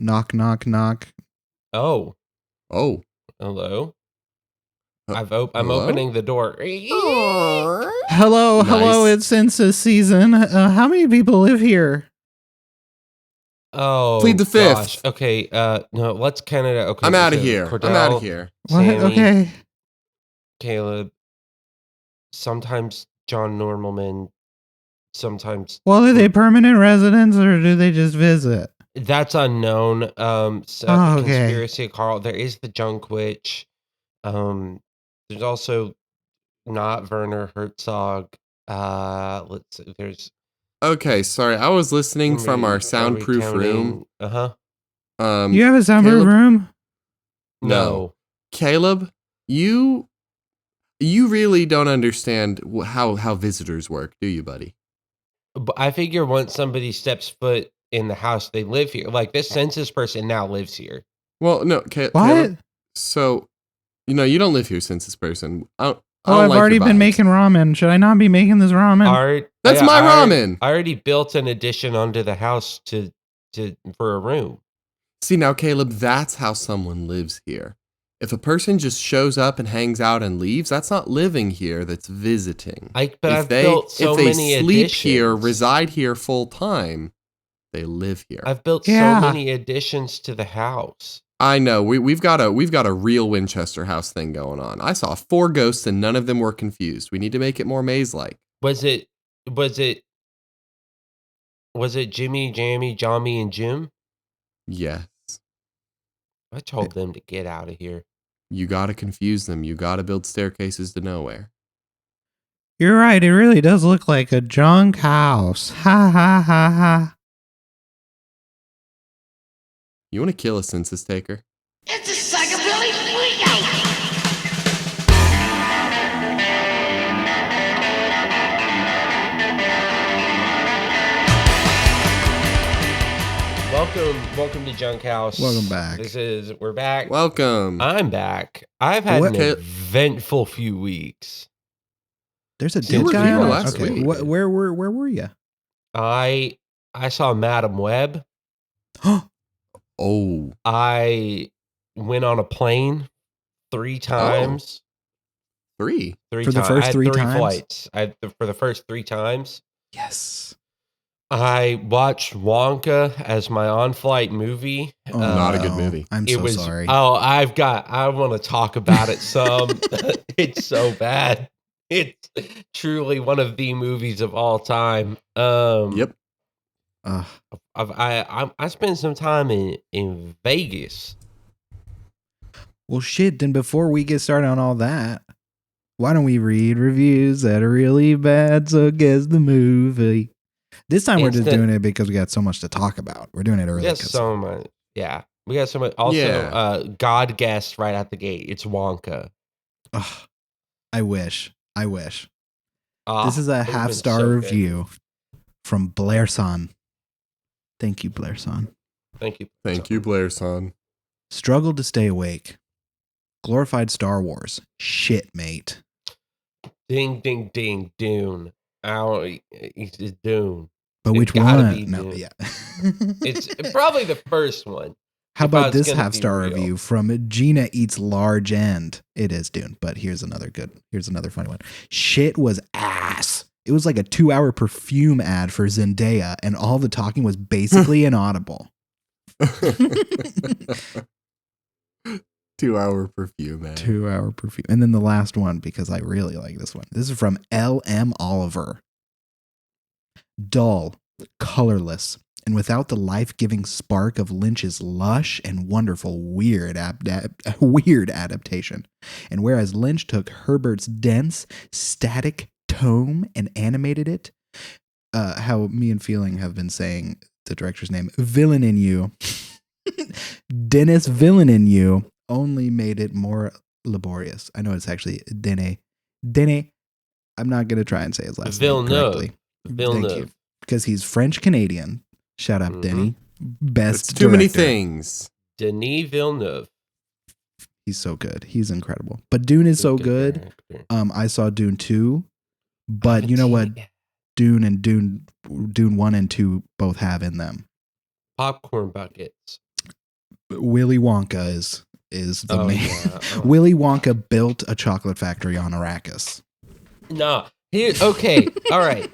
Knock, knock, knock. Oh, Oh. hello. I'm Hello? opening the door. Hello, Nice. hello, it's census season. How many people live here? Oh, Plead the fifth. gosh. Okay, no, let's Canada. Okay, I'm out of so here. Cordell, I'm out of here. What? Sammy, Okay. Caleb, sometimes John Normalman, sometimes Well, are they permanent residents or do they just visit? that's unknown. So Oh, okay. Conspiracy Carl. There is the Junk Witch. There's also not Werner Herzog. Let's see. There's Okay, sorry. I was listening from our soundproof room. Uh-huh. You have a soundproof Caleb, room? No. Caleb, you really don't understand how visitors work, do you, buddy? But I figure once somebody steps foot in the house, they live here. Like this census person now lives here. Well, no, What? Caleb. So, you don't live here, census person. I don't I've like already your been vibes. making ramen. Should I not be making this ramen? That's my ramen. I already built an addition onto the house for a room. See, now, Caleb, that's how someone lives here. If a person just shows up and hangs out and leaves, that's not living here, that's visiting. But I've built so many If they sleep here, additions. reside here full time, they live here. I've built so many additions to the house. I know. We've got a real Winchester House thing going on. I saw 4 ghosts and none of them were confused. We need to make it more maze-like. Was it Jimmy, Jammy, Jommy, and Jim? Yes. I told them to get out of here. You gotta confuse them. You gotta build staircases to nowhere. You're right. It really does look like a junk house. Ha ha ha ha. You want to kill a census taker? It's a psychobilly freakout! Welcome to Junk House. Welcome back. We're back. Welcome. I'm back. I've had an Okay. eventful few weeks. There's a You dead were guy here on last Okay. week. Where were you? I saw Madam Web. Oh. I went on a plane 3 times. 3? 3 For the times. first I had 3 3 times? flights. For the first 3 times. Yes. I watched Wonka as my on-flight movie. Oh, Not a good no. movie. I'm It so was sorry. I want to talk about it some. It's so bad. It's truly one of the movies of all time. Yep. I spent some time in Vegas. Well, shit. Then before we get started on all that, why don't we read reviews that are really bad? So guess the movie. This time we're just doing it because we got so much to talk about. We're doing it early. We got so much. Yeah, we got so much. Also, God guessed right at the gate. It's Wonka. Ugh, I wish. Ah, This is a it would've been half-star so good. review from Blair Son. Thank you, Blair Son. Thank you. Thank you, Blair son. Struggled to stay awake. Glorified Star Wars. Shit, mate. Ding, ding, ding, Dune. It's Dune. But It's which gotta one? be No, Dune. yeah. It's probably the first one. How if I about was this gonna be half-star real. review from Gina Eats Large End? It is Dune, but here's another funny one. Shit was ass. It was like a 2-hour perfume ad for Zendaya, and all the talking was basically inaudible. 2-hour perfume, man. 2-hour perfume. And then the last one, because I really like this one. This is from L.M. Oliver. Dull, colorless, and without the life-giving spark of Lynch's lush and wonderful weird adaptation. And whereas Lynch took Herbert's dense, static tome and animated it, how me and Feeling have been saying the director's name, Villain in You, Dennis Villain in You, only made it more laborious. I know it's actually Dene. I'm not going to try and say his last name correctly. Villeneuve. Thank you. Because he's French-Canadian. Shout out, Denny. Best It's too many director. things. Denis Villeneuve. He's so good. He's incredible. But Dune is so good. Director. I saw Dune 2. But you know what Dune 1 and 2 both have in them? popcorn buckets. Willy Wonka is the main. Yeah. Willy Wonka built a chocolate factory on Arrakis. No. Okay. All right.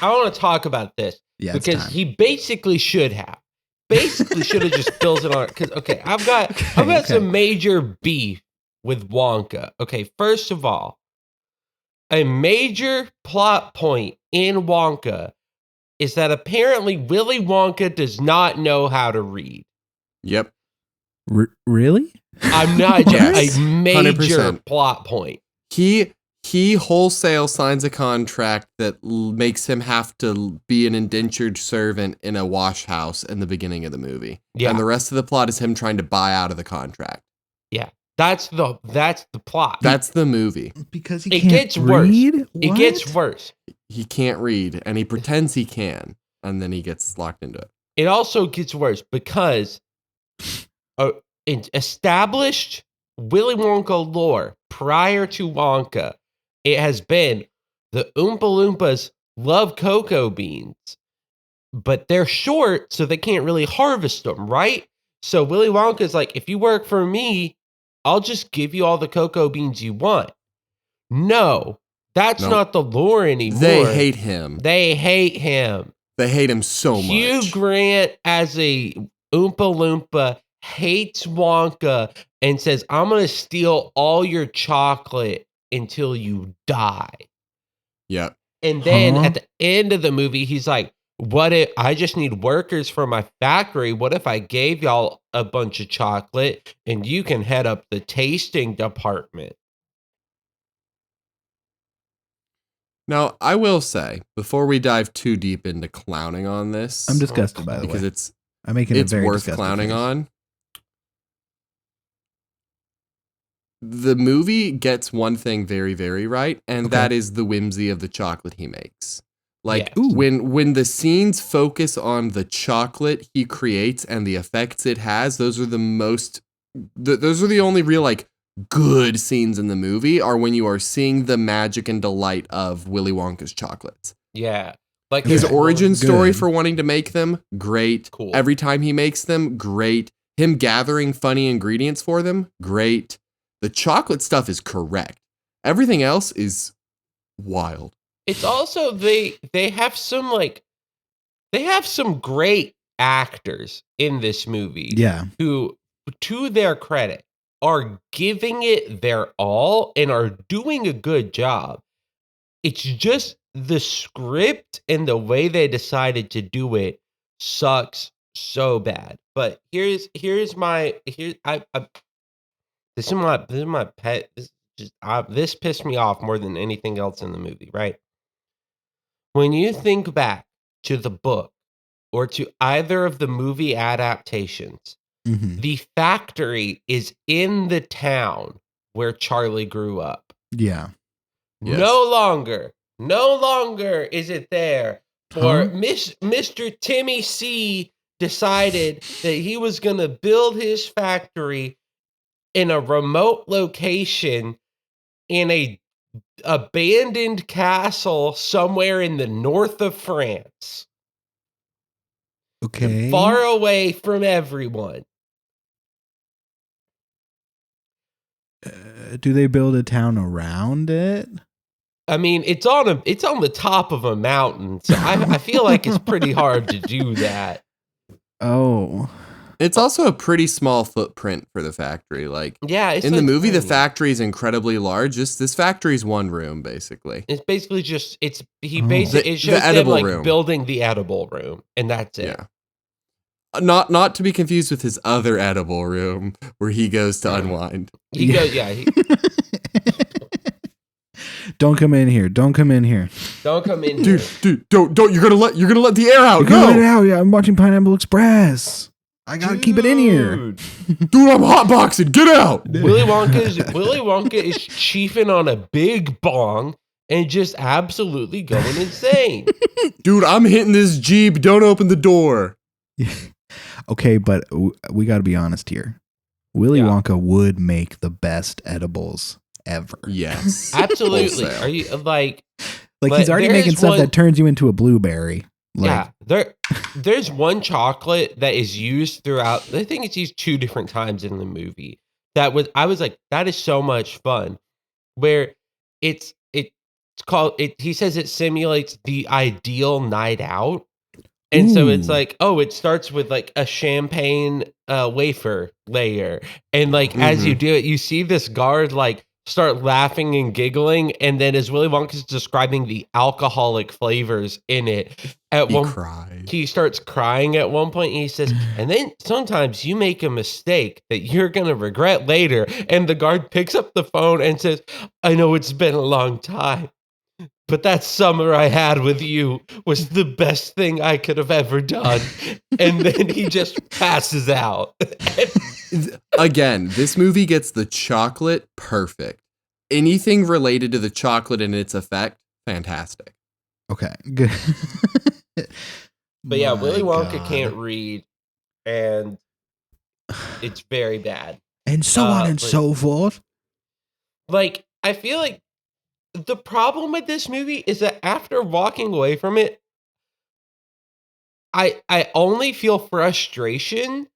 I want to talk about this Yeah, it's because time. he basically should have. Basically should have just built it on. Because I've got some major beef with Wonka. Okay, first of all, a major plot point in Wonka is that apparently Willy Wonka does not know how to read. Yep. Really? I'm not Yes, a major 100%. plot point. He wholesale signs a contract that makes him have to be an indentured servant in a wash house in the beginning of the movie. Yeah. And the rest of the plot is him trying to buy out of the contract. Yeah. That's the plot. That's the movie. Because he It can't gets read? worse. It gets worse. He can't read and he pretends he can. And then he gets locked into it. It also gets worse because in established Willy Wonka lore prior to Wonka, it has been the Oompa Loompas love cocoa beans, but they're short, so they can't really harvest them, right? So Willy Wonka's like, if you work for me, I'll just give you all the cocoa beans you want. No, that's not the lore anymore. They hate him. They hate him. They hate him so much. Hugh Grant as a Oompa Loompa hates Wonka and says, I'm going to steal all your chocolate until you die. Yep. And then at the end of the movie, he's like, what if I just need workers for my factory? What if I gave y'all a bunch of chocolate and you can head up the tasting department? Now, I will say, before we dive too deep into clowning on this, I'm disgusted, by the way. because I'm making it's a very worth disgusted clowning face. on. The movie gets one thing very, very right, and that is the whimsy of the chocolate he makes. Like, Yes. when the scenes focus on the chocolate he creates and the effects it has, those are those are the only real, like, good scenes in the movie, are when you are seeing the magic and delight of Willy Wonka's chocolates. Yeah. Like His origin story Good. for wanting to make them, great. Cool. Every time he makes them, great. Him gathering funny ingredients for them, great. The chocolate stuff is correct. Everything else is wild. It's also they have some great actors in this movie. Yeah. Who, to their credit, are giving it their all and are doing a good job. It's just the script and the way they decided to do it sucks so bad. But here's my this is my pet. This pissed me off more than anything else in the movie, right? When you think back to the book or to either of the movie adaptations, the factory is in the town where Charlie grew up. Yeah. Yes. No longer is it there. For Mr. Timmy C decided that he was going to build his factory in a remote location in a abandoned castle somewhere in the north of France. Okay. Far away from everyone. Do they build a town around it? I mean, it's on the top of a mountain, so I feel like it's pretty hard to do that. Oh. It's also a pretty small footprint for the factory. Like, Yeah, it's in the like movie, the tiny. factory is incredibly large. This factory is one room, basically. It's basically just it The shows them edible like room. building the edible room, and that's it. Yeah. Not to be confused with his other edible room where he goes to unwind. He goes, yeah. Don't come in here. Don't come in here. Don't come in here. Dude, don't! You're gonna let the air out. You can let it No, out. Yeah, I'm watching Pineapple Express. I gotta keep it in here. Dude. dude, I'm hotboxing. Get out. Willy Wonka is chiefing on a big bong and just absolutely going insane. Dude, I'm hitting this Jeep. Don't open the door. Okay, but we got to be honest here. Willy Yeah. Wonka would make the best edibles ever. Yes. Absolutely. Wholesale. Are you like Like But he's already there making is stuff one- that turns you into a blueberry. Yeah, there's one chocolate that is used throughout. I think it's used 2 different times in the movie. I was like, that is so much fun. Where it's called it. He says it simulates the ideal night out, and so it's Ooh. like, oh, it starts with like a champagne wafer layer, and like as you do it, you see this guard like start laughing and giggling, and then as Willy Wonka's describing the alcoholic flavors in it, he starts crying at one point, and he says, and then sometimes you make a mistake that you're gonna regret later, and the guard picks up the phone and says, I know it's been a long time, but that summer I had with you was the best thing I could have ever done. And then he just passes out. Again, this movie gets the chocolate perfect. Anything related to the chocolate and its effect, fantastic. Okay, good. But yeah, My Willy Wonka God. can't read, and it's very bad. And so on and but- so forth. Like, I feel like the problem with this movie is that after walking away from it, I only feel frustration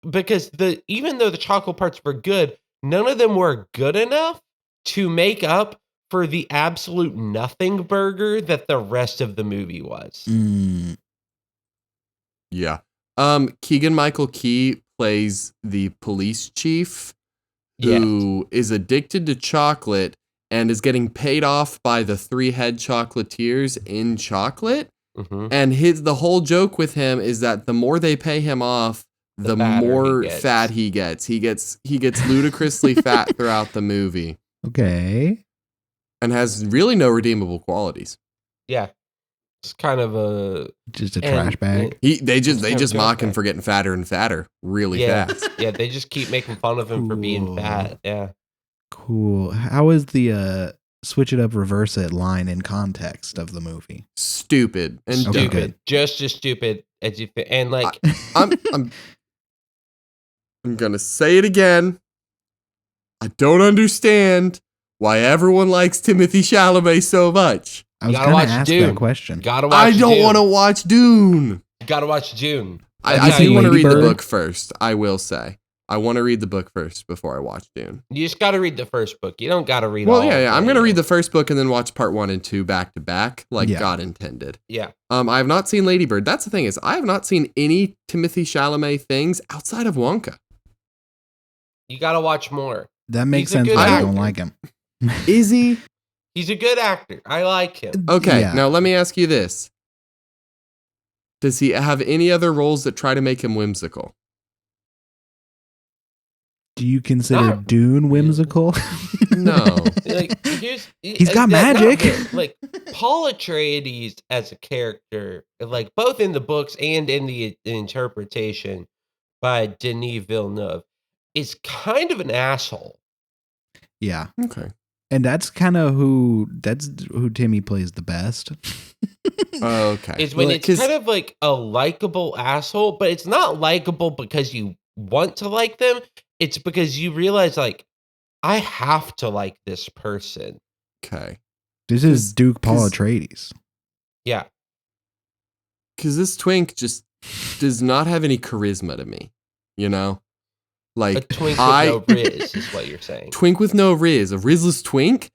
because even though the chocolate parts were good, none of them were good enough to make up for the absolute nothing burger that the rest of the movie was. Mm, Yeah. Keegan-Michael Key plays the police chief who is addicted to chocolate and is getting paid off by the 3 head chocolatiers in chocolate. Mhm. And the whole joke with him is that the more they pay him off, the fatter more he gets. fat he gets. He gets ludicrously fat throughout the movie okay. and has really no redeemable qualities. Yeah. It's kind of Just a trash bag. They just Trash mock him bag. for getting fatter and fatter really yeah, fast. yeah, they just keep making fun of him for being Cool. fat. Yeah. Cool. How is the switch it up, reverse it line in context of the movie? Stupid and Okay, dumb. Stupid. good. Just as stupid as you and like I'm gonna say it again. I don't understand why everyone likes Timothy Chalamet so much. I was gotta going to watch ask Dune. that question. gotta watch I don't Dune. want to watch Dune. Gotta watch Dune. I Have you do seen want to Lady read the Bird? book first. I will say. I want to read the book first before I watch Dune. You just gotta read the first book. You don't gotta read Well, all yeah. of I'm it, going to you read know. the first book and then watch part 1 and 2 back to back, like Yeah. God intended. Yeah. I have not seen Lady Bird. That's the thing is, I have not seen any Timothy Chalamet things outside of Wonka. You gotta watch more. That makes He's a sense good why I actor. don't like him. Is he? He's a good actor. I like him. Okay, Yeah. now let me ask you this. Does he have any other roles that try to make him whimsical? Do you consider Not Dune whimsical? No. Like He's got magic. Like Paul Atreides as a character, like both in the books and in the interpretation by Denis Villeneuve, is kind of an asshole. Yeah. Okay. And that's who Timmy plays the best. Okay. Is when Well, it's 'cause- kind of like a likable asshole, but it's not likable because you want to like them. It's because you realize, like, I have to like this person. Okay. This is Duke Paul 'cause- Atreides. Yeah. Because this twink just does not have any charisma to me. You know? A Like, twink with no Rizz is what you're saying. twink with no Rizz. A Rizzless twink?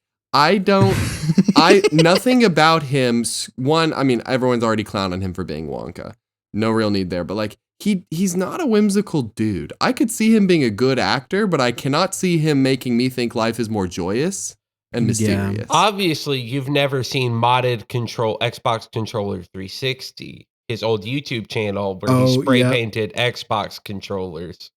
Nothing about him. One, I mean, everyone's already clowning him for being Wonka. No real need there. But like, he's not a whimsical dude. I could see him being a good actor, but I cannot see him making me think life is more joyous and Yeah. mysterious. Obviously, you've never seen modded Xbox controller 360, his old YouTube channel where he Oh, spray yeah. painted Xbox controllers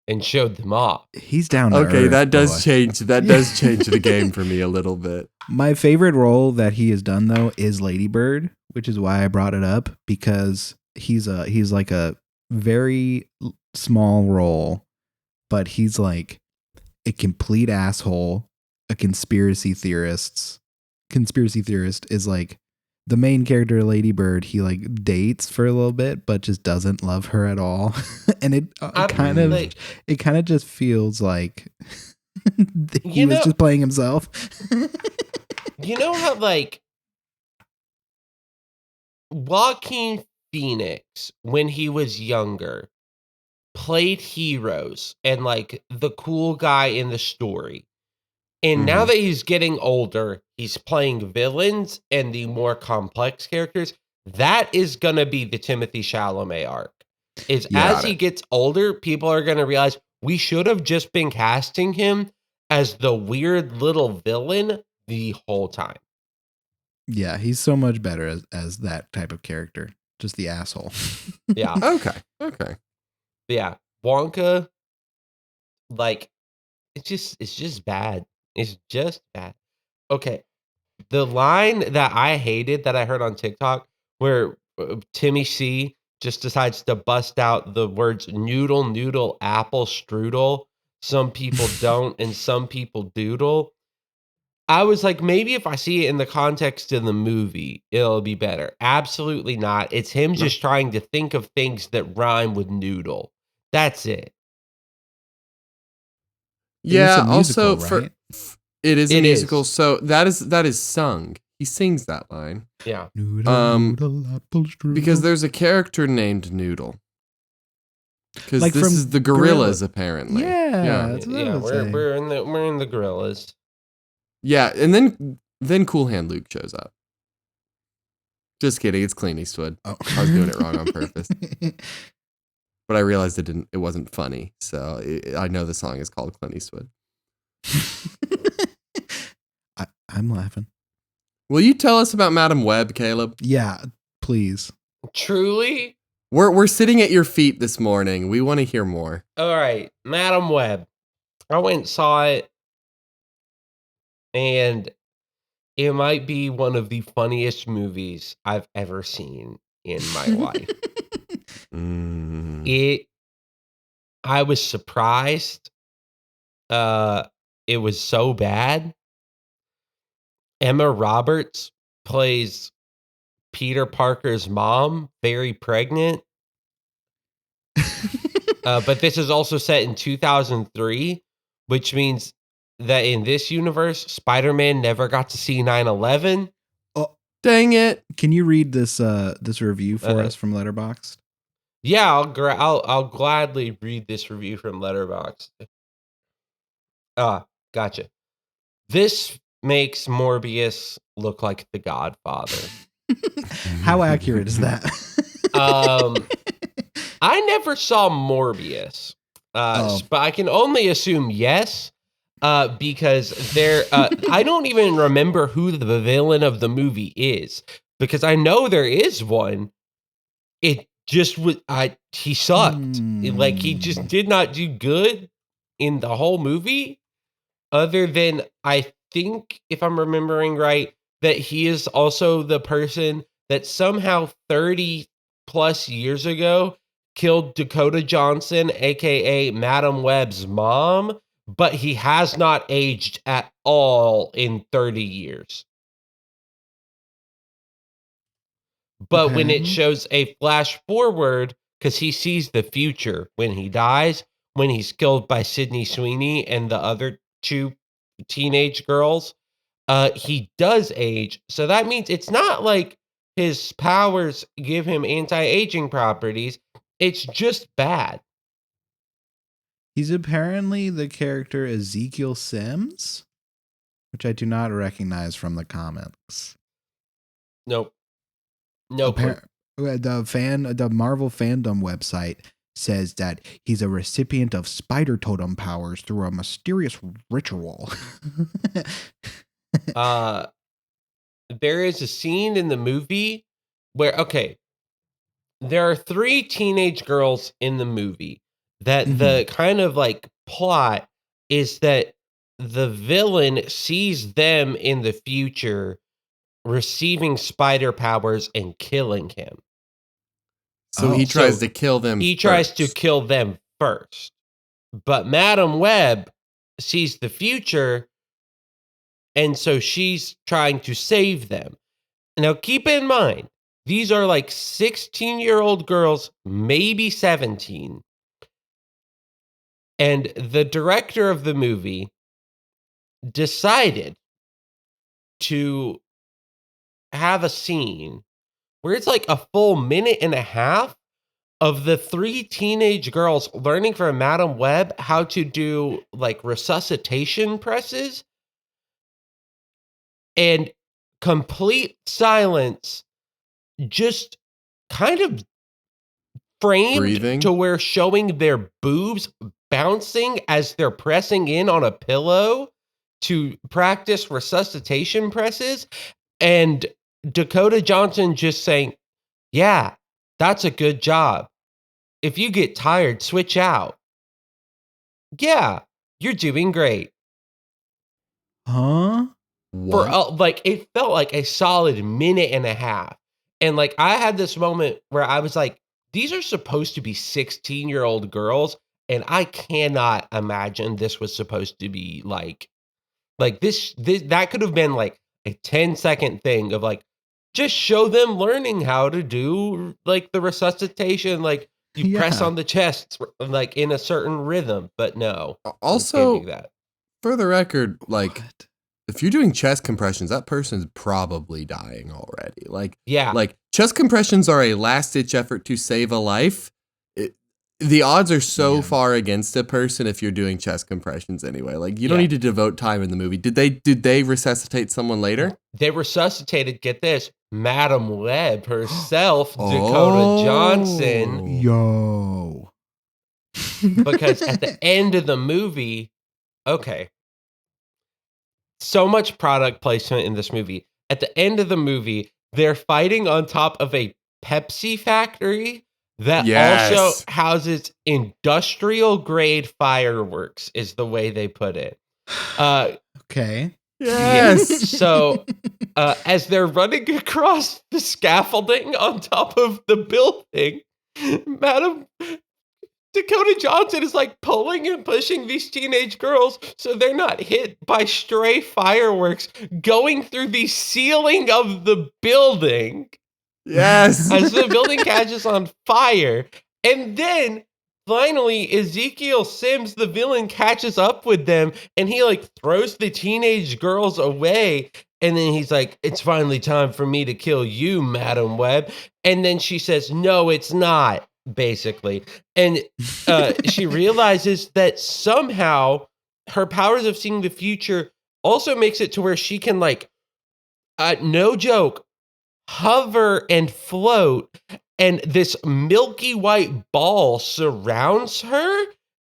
and showed them off. He's down to Okay, earth, that does boy. change. That does change the game for me a little bit. My favorite role that he has done though is Lady Bird, which is why I brought it up, because he's like a very small role, but he's like a complete asshole, a conspiracy theorist. Conspiracy theorist is like the main character, Lady Bird. He like dates for a little bit, but just doesn't love her at all, and it kind of just feels like he You was know- just playing himself. You know how, like, Joaquin Phoenix, when he was younger, played heroes and like the cool guy in the story. And now Mhm. that he's getting older, he's playing villains and the more complex characters. That is going to be the Timothy Chalamet arc. Is Yeah. as Got he it. gets older, people are going to realize we should have just been casting him as the weird little villain the whole time. Yeah, he's so much better as that type of character. Just the asshole. Yeah. Okay. But yeah. Wonka, like, it's just bad. It's just bad. Okay. The line that I hated that I heard on TikTok where Timmy C just decides to bust out the words noodle, noodle, apple, strudel. Some people don't, and some people doodle. I was like, maybe if I see it in the context of the movie, it'll be better. Absolutely not. It's him No. just trying to think of things that rhyme with noodle. That's it. Yeah. It's a musical, Also, right? it is a It musical, is. so that is sung. He sings that line. Yeah. Noodle, noodle, apple strudel. Because there's a character named Noodle. Because Like this from is the gorillas, apparently. Yeah, that's what I Yeah, would say. we're in the gorillas. Yeah, and then Cool Hand Luke shows up. Just kidding, it's Clint Eastwood. Oh. I was doing it wrong on purpose. But I realized it wasn't funny. So I know the song is called Clint Eastwood. I'm laughing. Will you tell us about Madam Web, Caleb? Yeah, please. Truly? We're sitting at your feet this morning. We want to hear more. All right, Madam Web. I went and saw it, and it might be one of the funniest movies I've ever seen in my life. I was surprised. It was so bad. Emma Roberts plays Peter Parker's mom, very pregnant. But this is also set in 2003, which means that in this universe, Spider-Man never got to see 9/11. Oh, dang it! Can you read this this review for Uh-huh. us from Letterboxd? Yeah, I'll gladly read this review from Letterboxd. Gotcha. This makes Morbius look like The Godfather. How accurate is that? I never saw Morbius, but I can only assume yes, because I don't even remember who the villain of the movie is, because I know there is one. It just was he sucked. Like he just did not do good in the whole movie, other than I think, if I'm remembering right, that he is also the person that somehow 30 plus years ago killed Dakota Johnson, aka Madam Web's mom, but he has not aged at all in 30 years. But when it Okay. shows a flash forward, because he sees the future when he dies, when he's killed by Sydney Sweeney and the other two teenage girls, he does age. So that means it's not like his powers give him anti-aging properties. It's just bad. He's apparently the character Ezekiel Sims, which I do not recognize from the comics. Nope. No clue. The Marvel fandom website says that he's a recipient of spider totem powers through a mysterious ritual. There is a scene in the movie where, okay, there are 3 teenage girls in the movie that the kind of like plot is that the villain sees them in the future receiving spider powers and killing him. So he tries to kill them. He tries to kill them first. But Madam Web sees the future, and so she's trying to save them. Now, keep in mind, these are like 16-year-old girls, maybe 17. And the director of the movie decided to have a scene where it's like a full minute and a half of the 3 teenage girls learning from Madam Web how to do like resuscitation presses and complete silence, just kind of framed Breathing. to where showing their boobs bouncing as they're pressing in on a pillow to practice resuscitation presses, and Dakota Johnson just saying, "Yeah, that's a good job. If you get tired, switch out. Yeah, you're doing great." Huh? For What? like, it felt like a solid minute and a half. And like, I had this moment where I was like, these are supposed to be 16-year-old girls, and I cannot imagine this was supposed to be like this that could have been like a 10-second thing of like, just show them learning how to do like the resuscitation, like you press Yeah. on the chest like in a certain rhythm, but no. They can't Also, do that. for the record, like, What? if you're doing chest compressions, that person's probably dying already. Yeah. Like chest compressions are a last-ditch effort to save a life. The odds are so Yeah. far against a person if you're doing chest compressions anyway. Like you don't Yeah. need to devote time in the movie. Did they resuscitate someone later? They resuscitated, get this, Madam Web herself, Oh. Dakota Johnson, Yo. because at the end of the movie, okay, so much product placement in this movie. At the end of the movie, they're fighting on top of a Pepsi factory that Yes. also houses industrial grade fireworks, is the way they put it. Okay. Yes. So, as they're running across the scaffolding on top of the building, Madam Dakota Johnson is like pulling and pushing these teenage girls so they're not hit by stray fireworks going through the ceiling of the building Yes. as the building catches on fire. And then finally, Ezekiel Sims, the villain, catches up with them and he like throws the teenage girls away. And then he's like, "It's finally time for me to kill you, Madam Web." And then she says, "No, it's not," basically. And she realizes that somehow her powers of seeing the future also makes it to where she can like, no joke, hover and float, and this milky white ball surrounds her,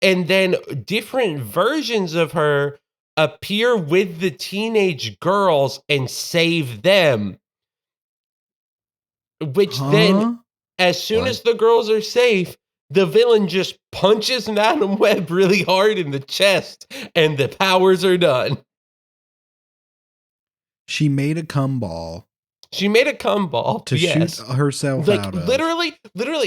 and then different versions of her appear with the teenage girls and save them. Which then, Huh? as soon What? as the girls are safe, the villain just punches Madam Web really hard in the chest, and the powers are done. She made a cum ball She made a cum ball to yes. shoot herself Like out of. literally,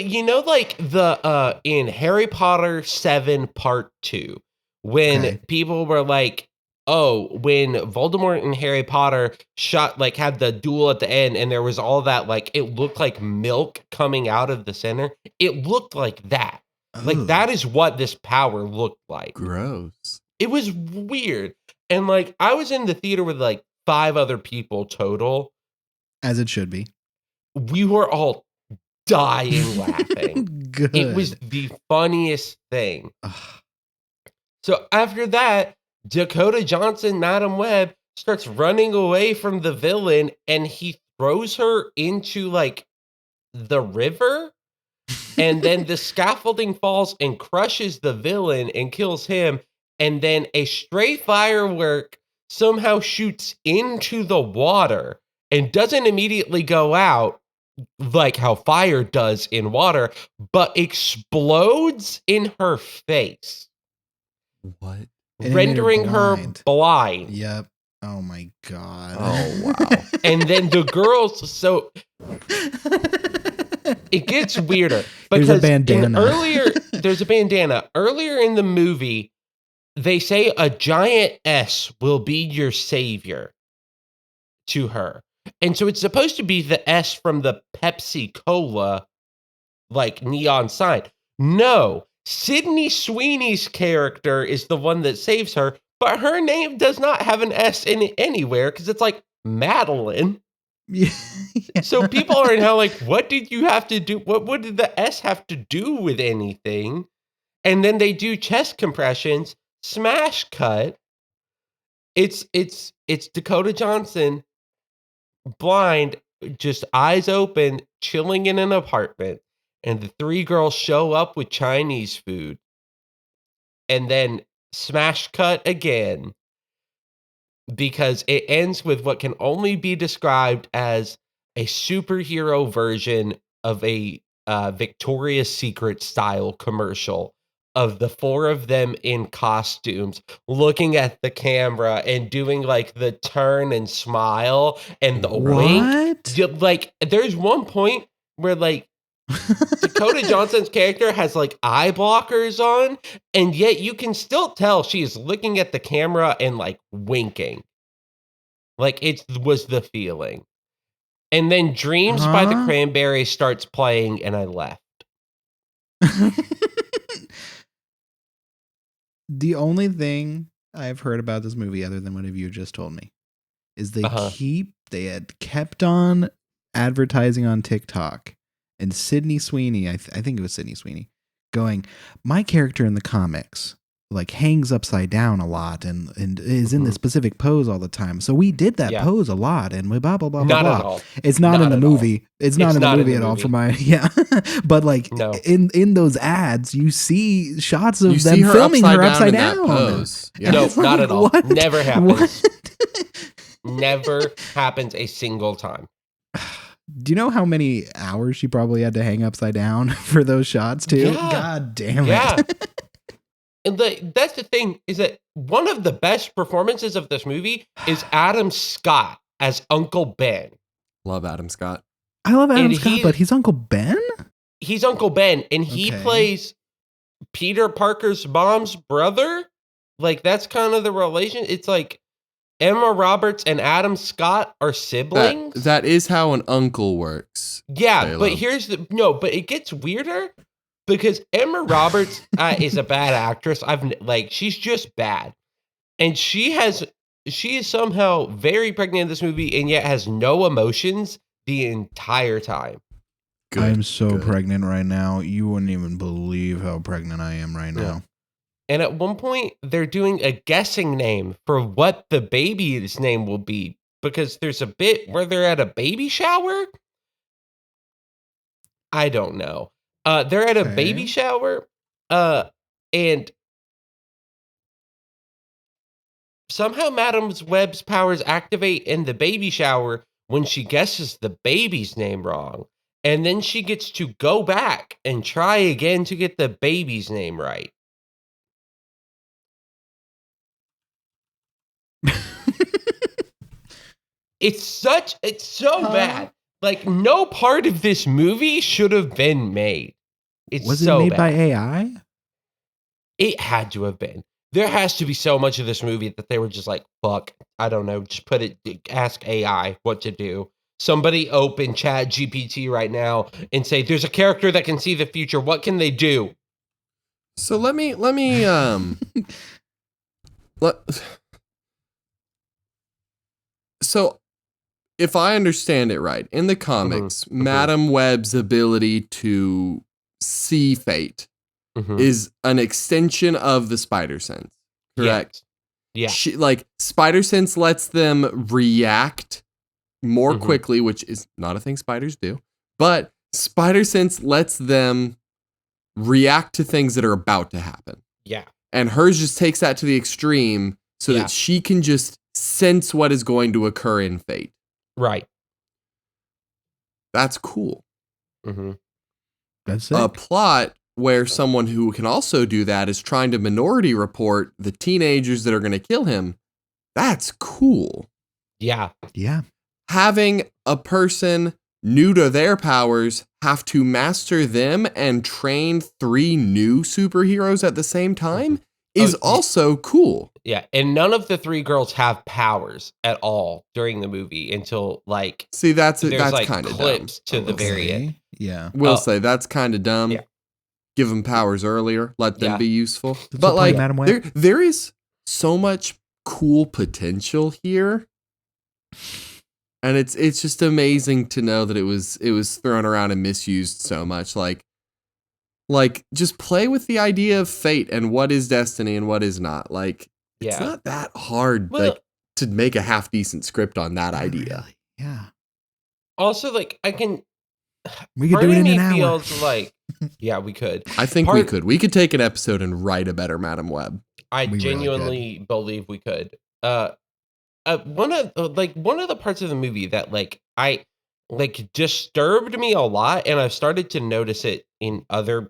you know, like the in Harry Potter 7 Part 2, when Okay. people were like, oh, when Voldemort and Harry Potter shot, like, had the duel at the end, and there was all that, like, it looked like milk coming out of the center. It looked like that. Like, Ugh. that is what this power looked like. Gross. It was weird. And like, I was in the theater with like 5 other people total. As it should be. We were all dying laughing. Good. It was the funniest thing. Ugh. So after that, Dakota Johnson, Madam Web, starts running away from the villain, and he throws her into like the river. And then the scaffolding falls and crushes the villain and kills him. And then a stray firework somehow shoots into the water and doesn't immediately go out like how fire does in water, but explodes in her face, What? And it made her rendering her blind. blind. Yep. Oh my god. Oh, wow. And then the girls, so it gets weirder because There's a bandana. there's a bandana. Earlier in the movie, they say a giant S will be your savior to her. And so it's supposed to be the S from the Pepsi Cola, like neon sign. No, Sydney Sweeney's character is the one that saves her, but her name does not have an S in it anywhere because it's like Madeline. Yeah. So people are now like, what did you have to do? What did the S have to do with anything? And then they do chest compressions, smash cut. It's Dakota Johnson, blind, just eyes open, chilling in an apartment, and the three girls show up with Chinese food. And then smash cut again, because it ends with what can only be described as a superhero version of a Victoria's Secret style commercial of the four of them in costumes looking at the camera and doing like the turn and smile and the wink. What? Like, there's one point where like Dakota Johnson's character has like eye blockers on, and yet you can still tell she is looking at the camera and like winking. Like, it was the feeling. And then Dreams by the Huh? Cranberries starts playing, and I left. The only thing I've heard about this movie, other than what you just told me, is they had kept on advertising on TikTok, and Sydney Sweeney, I think it was Sydney Sweeney, going, my character in the comics like hangs upside down a lot and is in this specific pose all the time. So we did that pose a lot, and we blah blah blah blah. Not blah. at all. It's not in the movie. It's not in the movie at all. movie. For my but like in those ads, you see shots of them filming her upside down. Pose. Yeah. No, It's not like, at all. what? Never happens. What? Never happens a single time. Do you know how many hours she probably had to hang upside down for those shots too? Yeah. God damn it. Yeah. And that's the thing, is that one of the best performances of this movie is Adam Scott as Uncle Ben. Love Adam Scott. I love Adam Scott, but he's Uncle Ben? He's Uncle Ben, and he plays Peter Parker's mom's brother. Like, that's kind of the relation. It's like Emma Roberts and Adam Scott are siblings. That is how an uncle works. Yeah, Caleb. but but it gets weirder. Because Emma Roberts is a bad actress. She's just bad. And she is somehow very pregnant in this movie and yet has no emotions the entire time. I'm so pregnant right now. You wouldn't even believe how pregnant I am right now. And at one point, they're doing a guessing name for what the baby's name will be. Because there's a bit where they're at a baby shower. I don't know. They're at a baby shower, and somehow Madam Web's powers activate in the baby shower when she guesses the baby's name wrong. And then she gets to go back and try again to get the baby's name right. It's so bad. Like, no part of this movie should have been made. Was it made by AI? It had to have been. There has to be so much of this movie that they were just like, fuck, I don't know, just ask AI what to do. Somebody open Chat GPT right now and say, there's a character that can see the future. What can they do? So let me So if I understand it right, in the comics, Madam Web's ability to see fate is an extension of the spider sense, correct? Yeah. Spider sense lets them react more quickly, which is not a thing spiders do, but spider sense lets them react to things that are about to happen. Yeah. And hers just takes that to the extreme so that she can just sense what is going to occur in fate. Right. That's cool. That's sick. A plot where someone who can also do that is trying to minority report the teenagers that are going to kill him. That's cool. Yeah. Yeah. Having a person new to their powers have to master them and train 3 new superheroes at the same time is also cool. Yeah, and none of the 3 girls have powers at all during the movie until that's kind of clips dumb. To the very end. Yeah, we'll say that's kind of dumb. Yeah. Give them powers earlier, let them be useful. That's but there is so much cool potential here, And it's just amazing to know that it was thrown around and misused so much. Like just play with the idea of fate and what is destiny and what is not. Like it's Yeah. not that hard Well- to make a half decent script on that idea. Really. Yeah. Also, like, I can. We could Part do it of in me an hour. feels like, yeah, we could. I think we could. We could take an episode and write a better Madam Web. I We really genuinely believe we could. One of the parts of the movie that I disturbed me a lot, and I've started to notice it in other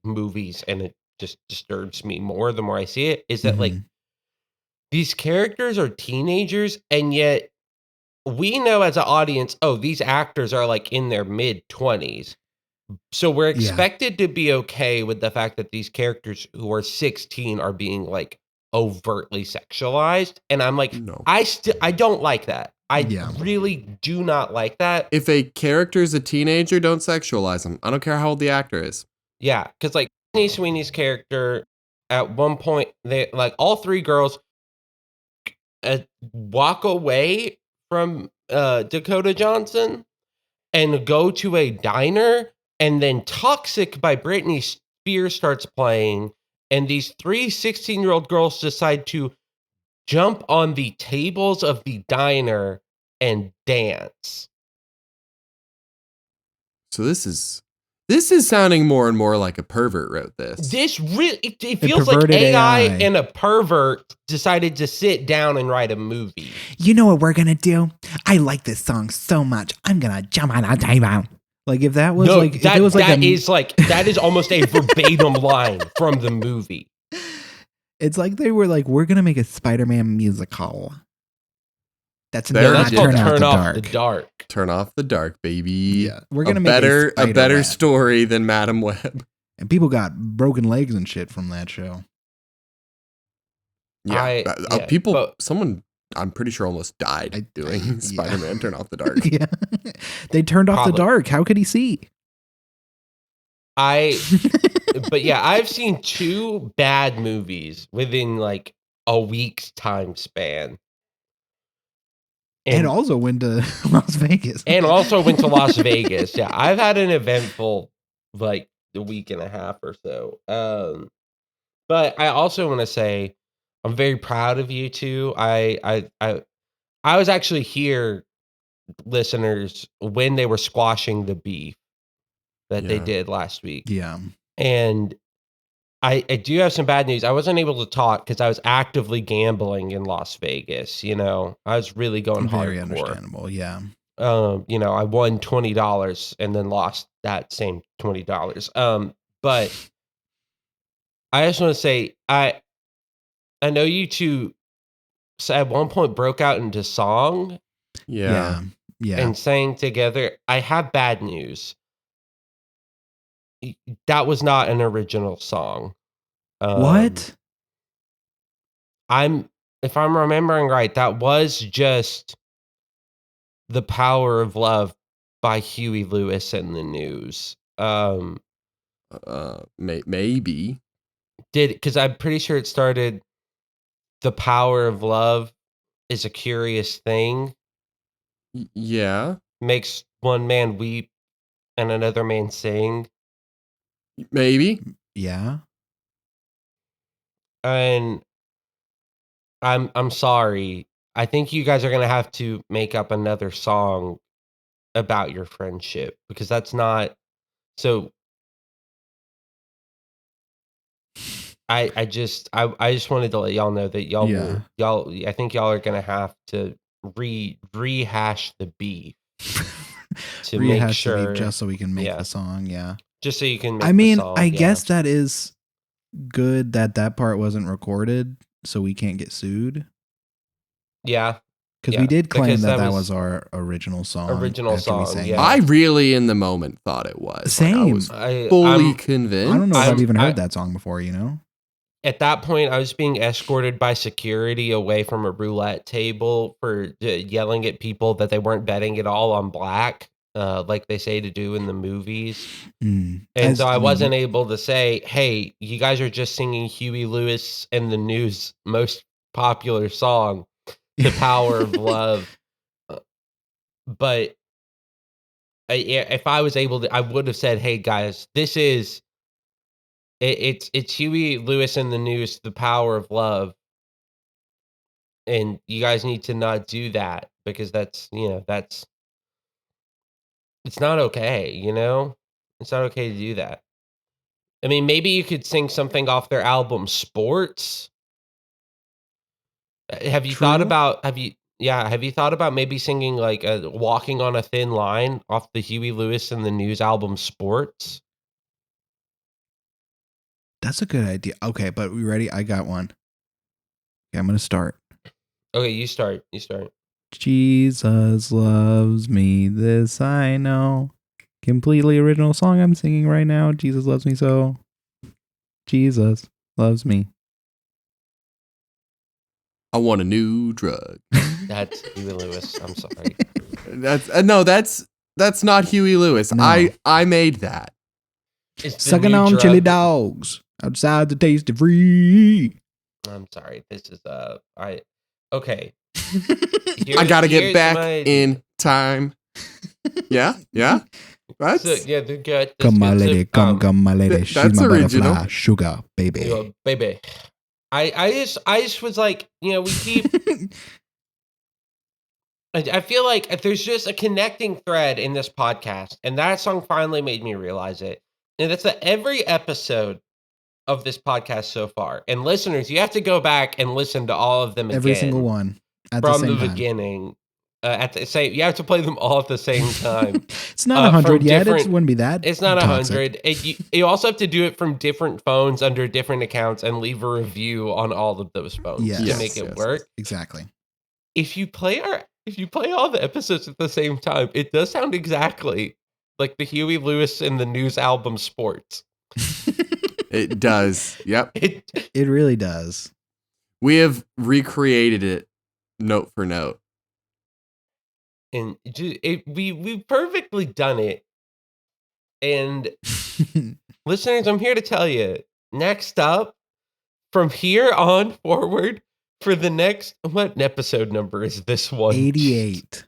movies, and it just disturbs me more the more I see it. Is that Mhm. these characters are teenagers, and yet we know as an audience, oh, these actors are in their mid-20s. So we're expected to be okay with the fact that these characters who are 16 are being overtly sexualized. And I'm like, No. I don't like that. I Yeah. really do not like that. If a character is a teenager, don't sexualize them. I don't care how old the actor is. Yeah, because Sydney Sweeney's character, at one point, they all three girls walk away from Dakota Johnson and go to a diner, and then Toxic by Britney Spears starts playing, and these three 16-year-old girls decide to jump on the tables of the diner and dance. So this is sounding more and more like a pervert wrote this. This really, it feels like perverted AI AI. and a pervert decided to sit down and write a movie. You know what we're gonna do? I like this song so much. I'm gonna jump on a table. If that was if it was that is almost a verbatim line from the movie. it's like they were we're gonna make a Spider-Man musical. That's There not it is. turn Turn off off the the dark. dark. Turn off the dark, baby. Yeah, we're gonna a make better a better Spider-Man. story than Madam Web. And people got broken legs and shit from that show. Yeah, yeah, people. but- Someone, I'm pretty sure, almost died doing yeah. Spider-Man. Turn off the dark. Yeah, they turned off the Probably. dark. How could he see? But yeah, I've seen two bad movies within a week's time span. And also went to Las Vegas. And also went to Las Vegas. Yeah, I've had an eventful a week and a half or so. But I also want to say I'm very proud of you two. I was actually here, listeners, when they were squashing the beef that they Yeah. did last week. Yeah. And I do have some bad news. I wasn't able to talk because I was actively gambling in Las Vegas. I was really going Very hardcore. understandable. Yeah. I won $20 and then lost that same $20. But I just want to say, I know you two at one point broke out into song Yeah. Yeah. and sang together. I have bad news. That was not an original song. What? If I'm remembering right, that was just The Power of Love by Huey Lewis and the News. Maybe. Because I'm pretty sure it started, The Power of Love is a curious thing, Yeah. makes one man weep and another man sing. Maybe. Yeah. And I'm sorry. I think you guys are gonna have to make up another song about your friendship, because that's not so. I just wanted to let y'all know that Yeah. I think y'all are gonna have to rehash the beef to make Rehash the sure, beat just so we can make yeah. the song. Yeah. just so you can make I mean, the song, I yeah. guess that is good that part wasn't recorded, so we can't get sued. Yeah. Because Yeah, we did claim because that that was was our original song. original after we song, sang yeah. it. I really, in the moment, thought it was. Same. I was I- fully I'm- convinced. I don't know if I've even I- heard that song before, At that point, I was being escorted by security away from a roulette table for yelling at people that they weren't betting it all on black, like they say to do in the movies. Mm. And so I wasn't able to say, hey, you guys are just singing Huey Lewis and the News' most popular song, The Power of Love. But if I was able to, I would have said, "Hey guys, this is it's Huey Lewis and the News, The Power of Love, and you guys need to not do that because that's it's not okay. It's not okay to do that." I mean, maybe you could sing something off their album Sports. Have you thought True. about have you thought about maybe singing like Walking on a Thin Line off the Huey Lewis and the News album Sports? That's a good idea. Okay, but we ready? I got one. Okay, I'm gonna start. Okay, you start. Jesus loves me, this I know. Completely original song I'm singing right now. Jesus loves me so. Jesus loves me. I want a new drug. That's Huey Lewis. I'm sorry. That's not Huey Lewis. No. I made that. It's the Sucking new on drug. chili dogs outside the tasty free. I'm sorry. This is okay. I gotta get here's back my- in time. Yeah. That's So, yeah, they're good. That's Come, my good. So, lady. Come, my lady. She's that's my original. butterfly. Sugar, baby. baby. I just was like, we keep. I feel like there's just a connecting thread in this podcast, and that song finally made me realize it. And that's that every episode of this podcast so far, and listeners, you have to go back and listen to all of them again. Every single one at from the same the time. beginning. You have to play them all at the same time. It's not 100 from yet. It different- wouldn't be that. It's not toxic. 100. You also have to do it from different phones under different accounts and leave a review on all of those phones Yes. to make it work. Exactly. If you play all the episodes at the same time, it does sound exactly like the Huey Lewis and the News album Sports. It does. Yep. It really does. We have recreated it note for note. And we've perfectly done it. And listeners, I'm here to tell you, next up, from here on forward, for the next, what episode number is this one? 88.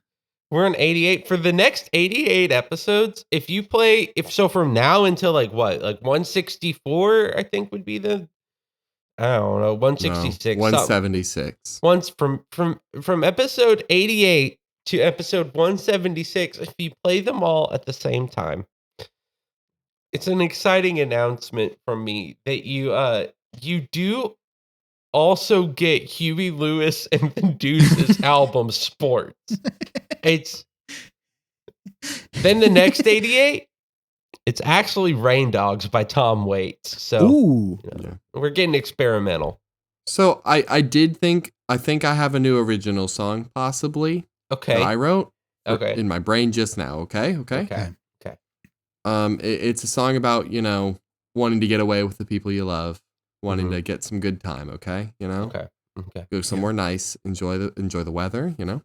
We're on 88. For the next 88 episodes, from now until like 164, I think would be I don't know, 166. 176. Once from episode 88 to episode 176, if you play them all at the same time, it's an exciting announcement from me that you do also get Huey Lewis and the Deuce's album Sports. It's then the next 88, it's actually Rain Dogs by Tom Waits. So Ooh. we're getting experimental. So I think I have a new original song possibly Okay. that I wrote Okay. in my brain just now. Okay. Okay. It's a song about, wanting to get away with the people you love, wanting to get some good time. Okay. Okay. Go somewhere nice, enjoy the weather, Mhm.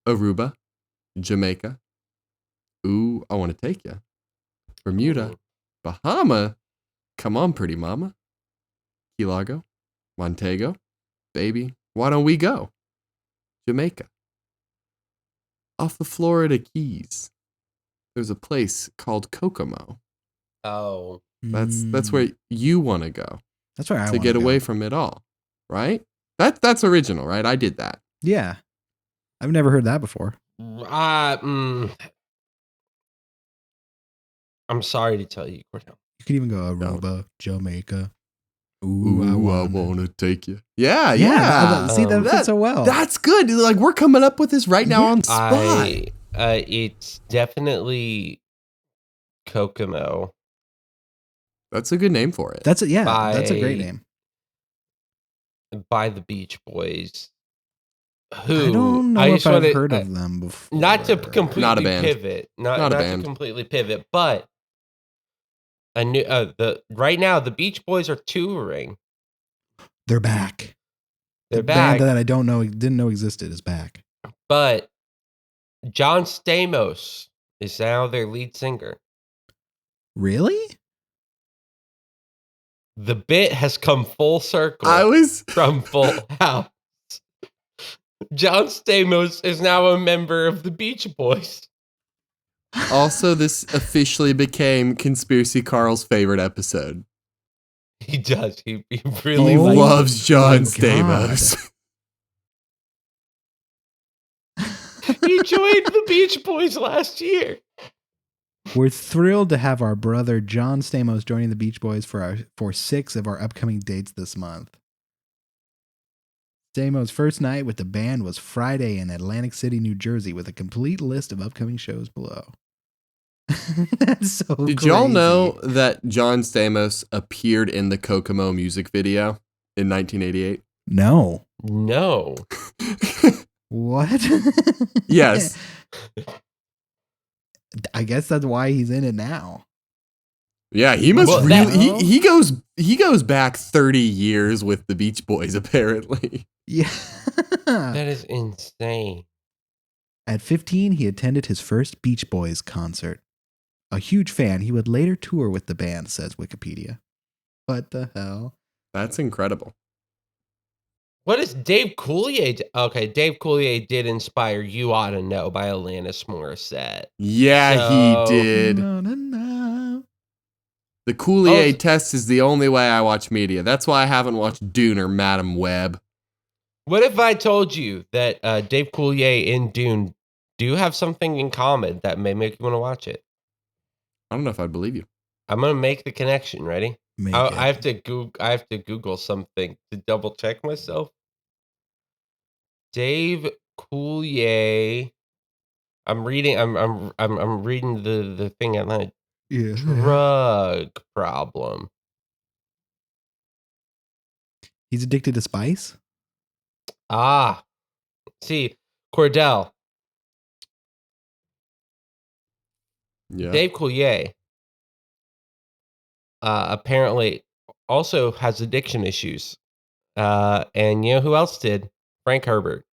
Aruba, Jamaica. Ooh, I want to take you. Bermuda, Bahama. Come on, pretty mama. Key Largo, Montego, baby. Why don't we go? Jamaica. Off the Florida Keys, there's a place called Kokomo. Oh. That's where you want to go That's where I to wanna get go. away from it all, right? That's original, right? I did that. Yeah. I've never heard that before. I'm sorry to tell you, Cordell. You could even go Aruba, Jamaica. Ooh, I wanna take you. Yeah. See, that fits so well. That's good. Like we're coming up with this right now on the spot. It's definitely Kokomo. That's a good name for it. That's a great name. By the Beach Boys. Who I don't know I if just I've wanna- heard of them before. Not to completely Not a band. pivot. Not Not a to band. completely pivot, but I knew right now the Beach Boys are touring. They're back. They're the back, band that I didn't know existed is back. but John Stamos is now their lead singer. Really? The bit has come full circle I was from Full House. John Stamos is now a member of the Beach Boys. Also, this officially became Conspiracy Carl's favorite episode. He does. He He really likes loves John God. Stamos. He joined the Beach Boys last year. We're thrilled to have our brother John Stamos joining the Beach Boys for 6 of our upcoming dates this month. Stamos' first night with the band was Friday in Atlantic City, New Jersey, with a complete list of upcoming shows below. That's so Did crazy. y'all know that John Stamos appeared in the Kokomo music video in 1988? No. No. What? Yes. I guess that's why he's in it now. Yeah, he must Well, really. He goes back 30 years with the Beach Boys, apparently. Yeah. That is insane. At 15, he attended his first Beach Boys concert. A huge fan, he would later tour with the band, says Wikipedia. What the hell? That's incredible. What is Dave Coulier? Okay, Dave Coulier did inspire You Ought to Know by Alanis Morissette. Yeah, So- he did. No, no, no. The Coulier Oh. test is the only way I watch media. That's why I haven't watched Dune or Madam Web. What if I told you that Dave Coulier and Dune do have something in common that may make you want to watch it? I don't know if I'd believe you. I'm gonna make the connection. Ready? Make I it. have to Google something to double check myself. Dave Coulier. I'm reading. I'm reading the thing at night. Yeah. Drug problem. He's addicted to spice? Ah, see, Cordell. Yeah. Dave Coulier apparently also has addiction issues. And you know who else did? Frank Herbert.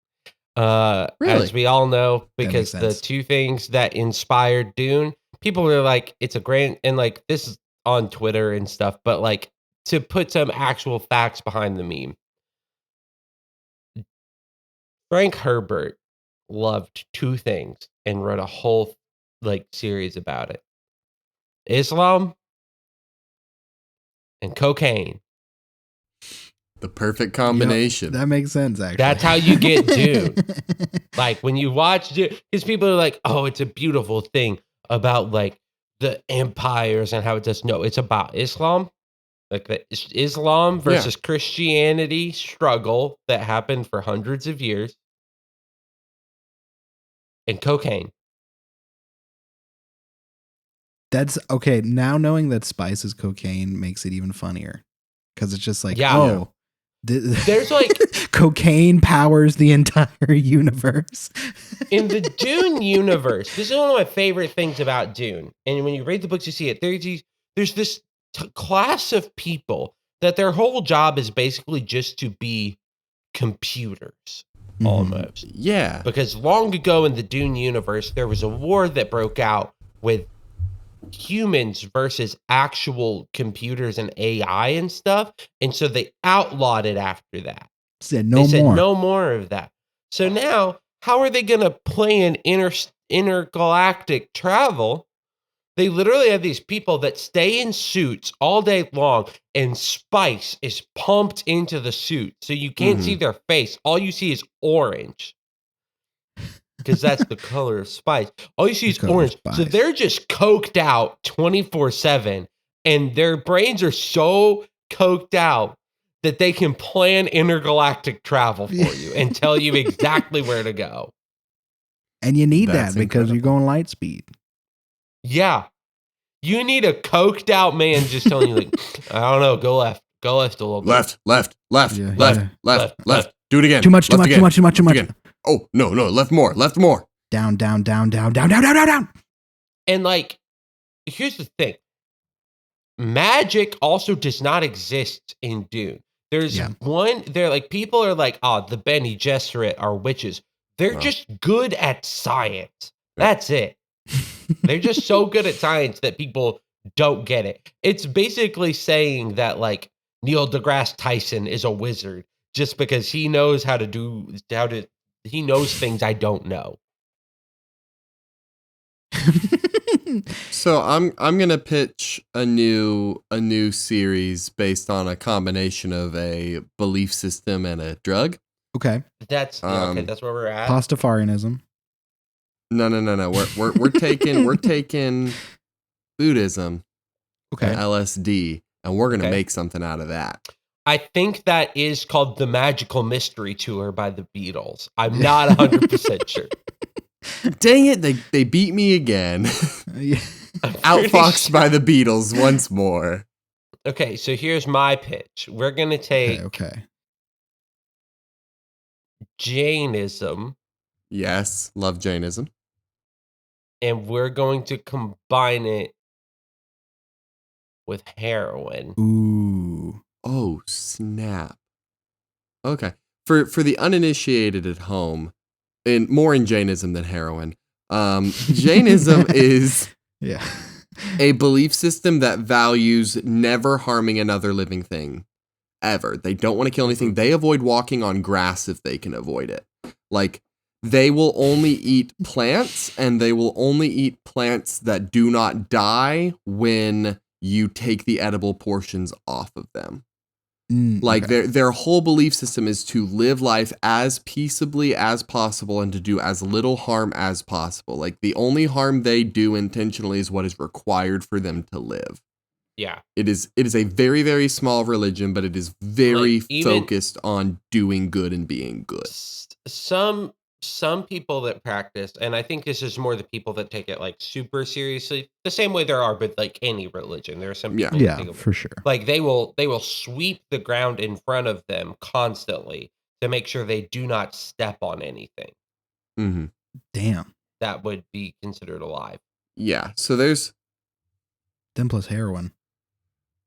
Really? As we all know, because makes the sense. two things that inspired Dune, people were like, it's a grand, and like this is on Twitter and stuff, but like to put some actual facts behind the meme. Frank Herbert loved two things and wrote a whole like series about it. Islam and cocaine. The perfect combination. That makes sense, actually. That's how you get Dune. Like when you watch Dune, because people are like, oh, it's a beautiful thing about like the empires and how it does. No, it's about Islam. Like the Islam versus Christianity struggle that happened for hundreds of years. And cocaine. That's okay. Now knowing that spice is cocaine makes it even funnier. Because it's just like, Yeah. oh, There's like cocaine powers the entire universe. in the Dune universe, this is one of my favorite things about Dune. And when you read the books, you see it. There's this class of people that their whole job is basically just to be computers, almost. Yeah. Because long ago in the Dune universe, there was a war that broke out with humans versus actual computers and AI and stuff. And so they outlawed it after that. Said They no said more. no more of that. So now, how are they going to plan intergalactic travel? They literally have these people that stay in suits all day long, and spice is pumped into the suit. So you can't see their face. All you see is orange. Because that's the color of spice. All you see is color of orange. So spice. they're just coked out 24/7. And their brains are so coked out that they can plan intergalactic travel for you and tell you exactly where to go. And you need That's that because you're incredible. going light speed. Yeah. You need a coked out man just telling you, like, I don't know, go left a little bit. Left. Yeah, Left. yeah. Left. Do it again. Too much, too Left much, again. too much, too much, too much. Again. Oh, no. Left more. Down, down, down, down, down, down, down, down, down. And like, here's the thing. Magic also does not exist in Dune. There's Yeah. they're like, people are like, oh, the Bene Gesserit are witches. They're Wow. just good at science. Yeah. That's it. They're just so good at science that people don't get it. It's basically saying that like Neil deGrasse Tyson is a wizard just because he knows how to he knows things I don't know. So I'm gonna pitch a new series based on a combination of a belief system and a drug. Okay. That's okay. That's where we're at. Pastafarianism. No. We're taking Buddhism Okay. and LSD, and we're gonna Okay. make something out of that. I think that is called the Magical Mystery Tour by the Beatles. I'm not 100% sure. Dang it! They beat me again. Yeah. I'm pretty Outfoxed sure- by the Beatles once more. Okay, so here's my pitch. We're gonna take Okay. Jainism Yes, love Jainism. and we're going to combine it with heroin. Ooh. Oh snap! Okay, for the uninitiated at home, more in Jainism than heroin. Jainism is Yeah. a belief system that values never harming another living thing, ever. They don't want to kill anything. They avoid walking on grass if they can avoid it. Like, they will only eat plants, and they will only eat plants that do not die when you take the edible portions off of them. Like, okay. their whole belief system is to live life as peaceably as possible and to do as little harm as possible. Like, the only harm they do intentionally is what is required for them to live. Yeah. It is a very, very small religion, but it is very Like, even- focused on doing good and being good. Some people that practice, and I think this is more the people that take it like super seriously, the same way there are with like any religion. There are some people that Yeah, take it, for sure. like they will sweep the ground in front of them constantly to make sure they do not step on anything Mm-hmm. Damn. that would be considered alive. Yeah. So there's Then plus heroin.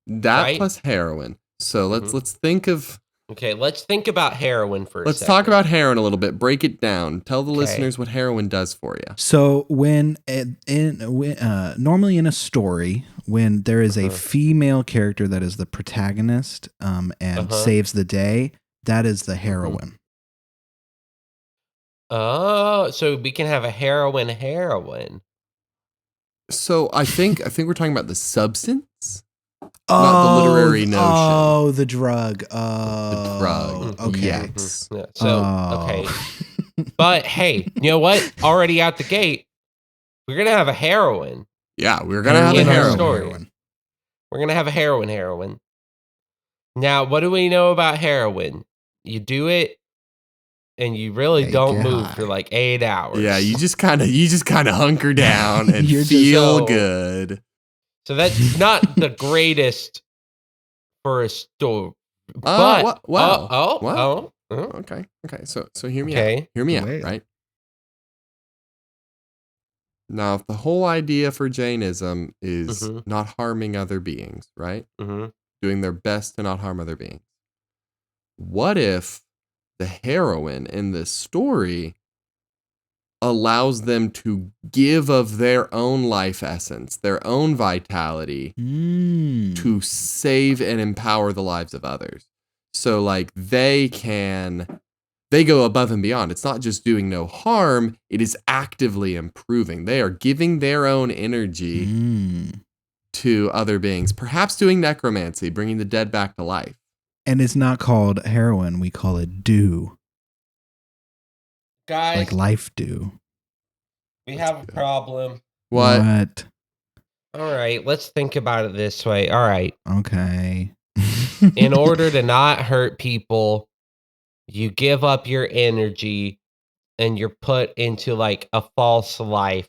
that Right? plus heroin. So Mhm. let's think of Okay, let's think about heroin for a let's second. talk about heroin a little bit. Break it down. Tell the Okay. listeners what heroin does for you. So when normally in a story, when there is a Uh-huh. female character that is the protagonist and Uh-huh. saves the day, that is the heroine. Oh, so we can have a heroin. So I think we're talking about the substance. Not the literary notion. Oh, the drug. Oh, The drug. Okay. Yes. Yeah, so okay. Oh. But hey, you know what? Already out the gate, we're gonna have a heroin. Yeah, we're gonna have a In our heroin. story. We're gonna have a heroin. Now, what do we know about heroin? You do it, and you really Yeah, you don't get move high. for like 8 hours. Yeah, you just kind of hunker down and You're just feel so- good. So that's not the greatest for a store. But Wow. oh, Okay. So hear me okay. out. Hear me out, Wait. right? Now, if the whole idea for Jainism is Mhm. not harming other beings, right? Mm-hmm. Doing their best to not harm other beings. What if the heroine in this story allows them to give of their own life essence, their own vitality, to save and empower the lives of others? So like they go above and beyond. It's not just doing no harm, it is actively improving. They are giving their own energy to other beings, perhaps doing necromancy, bringing the dead back to life. And it's not called heroin. We call it dew. Guys, Like life dew. we have a problem. What? All right, let's think about it this way. All right. Okay. In order to not hurt people, you give up your energy and you're put into like a false life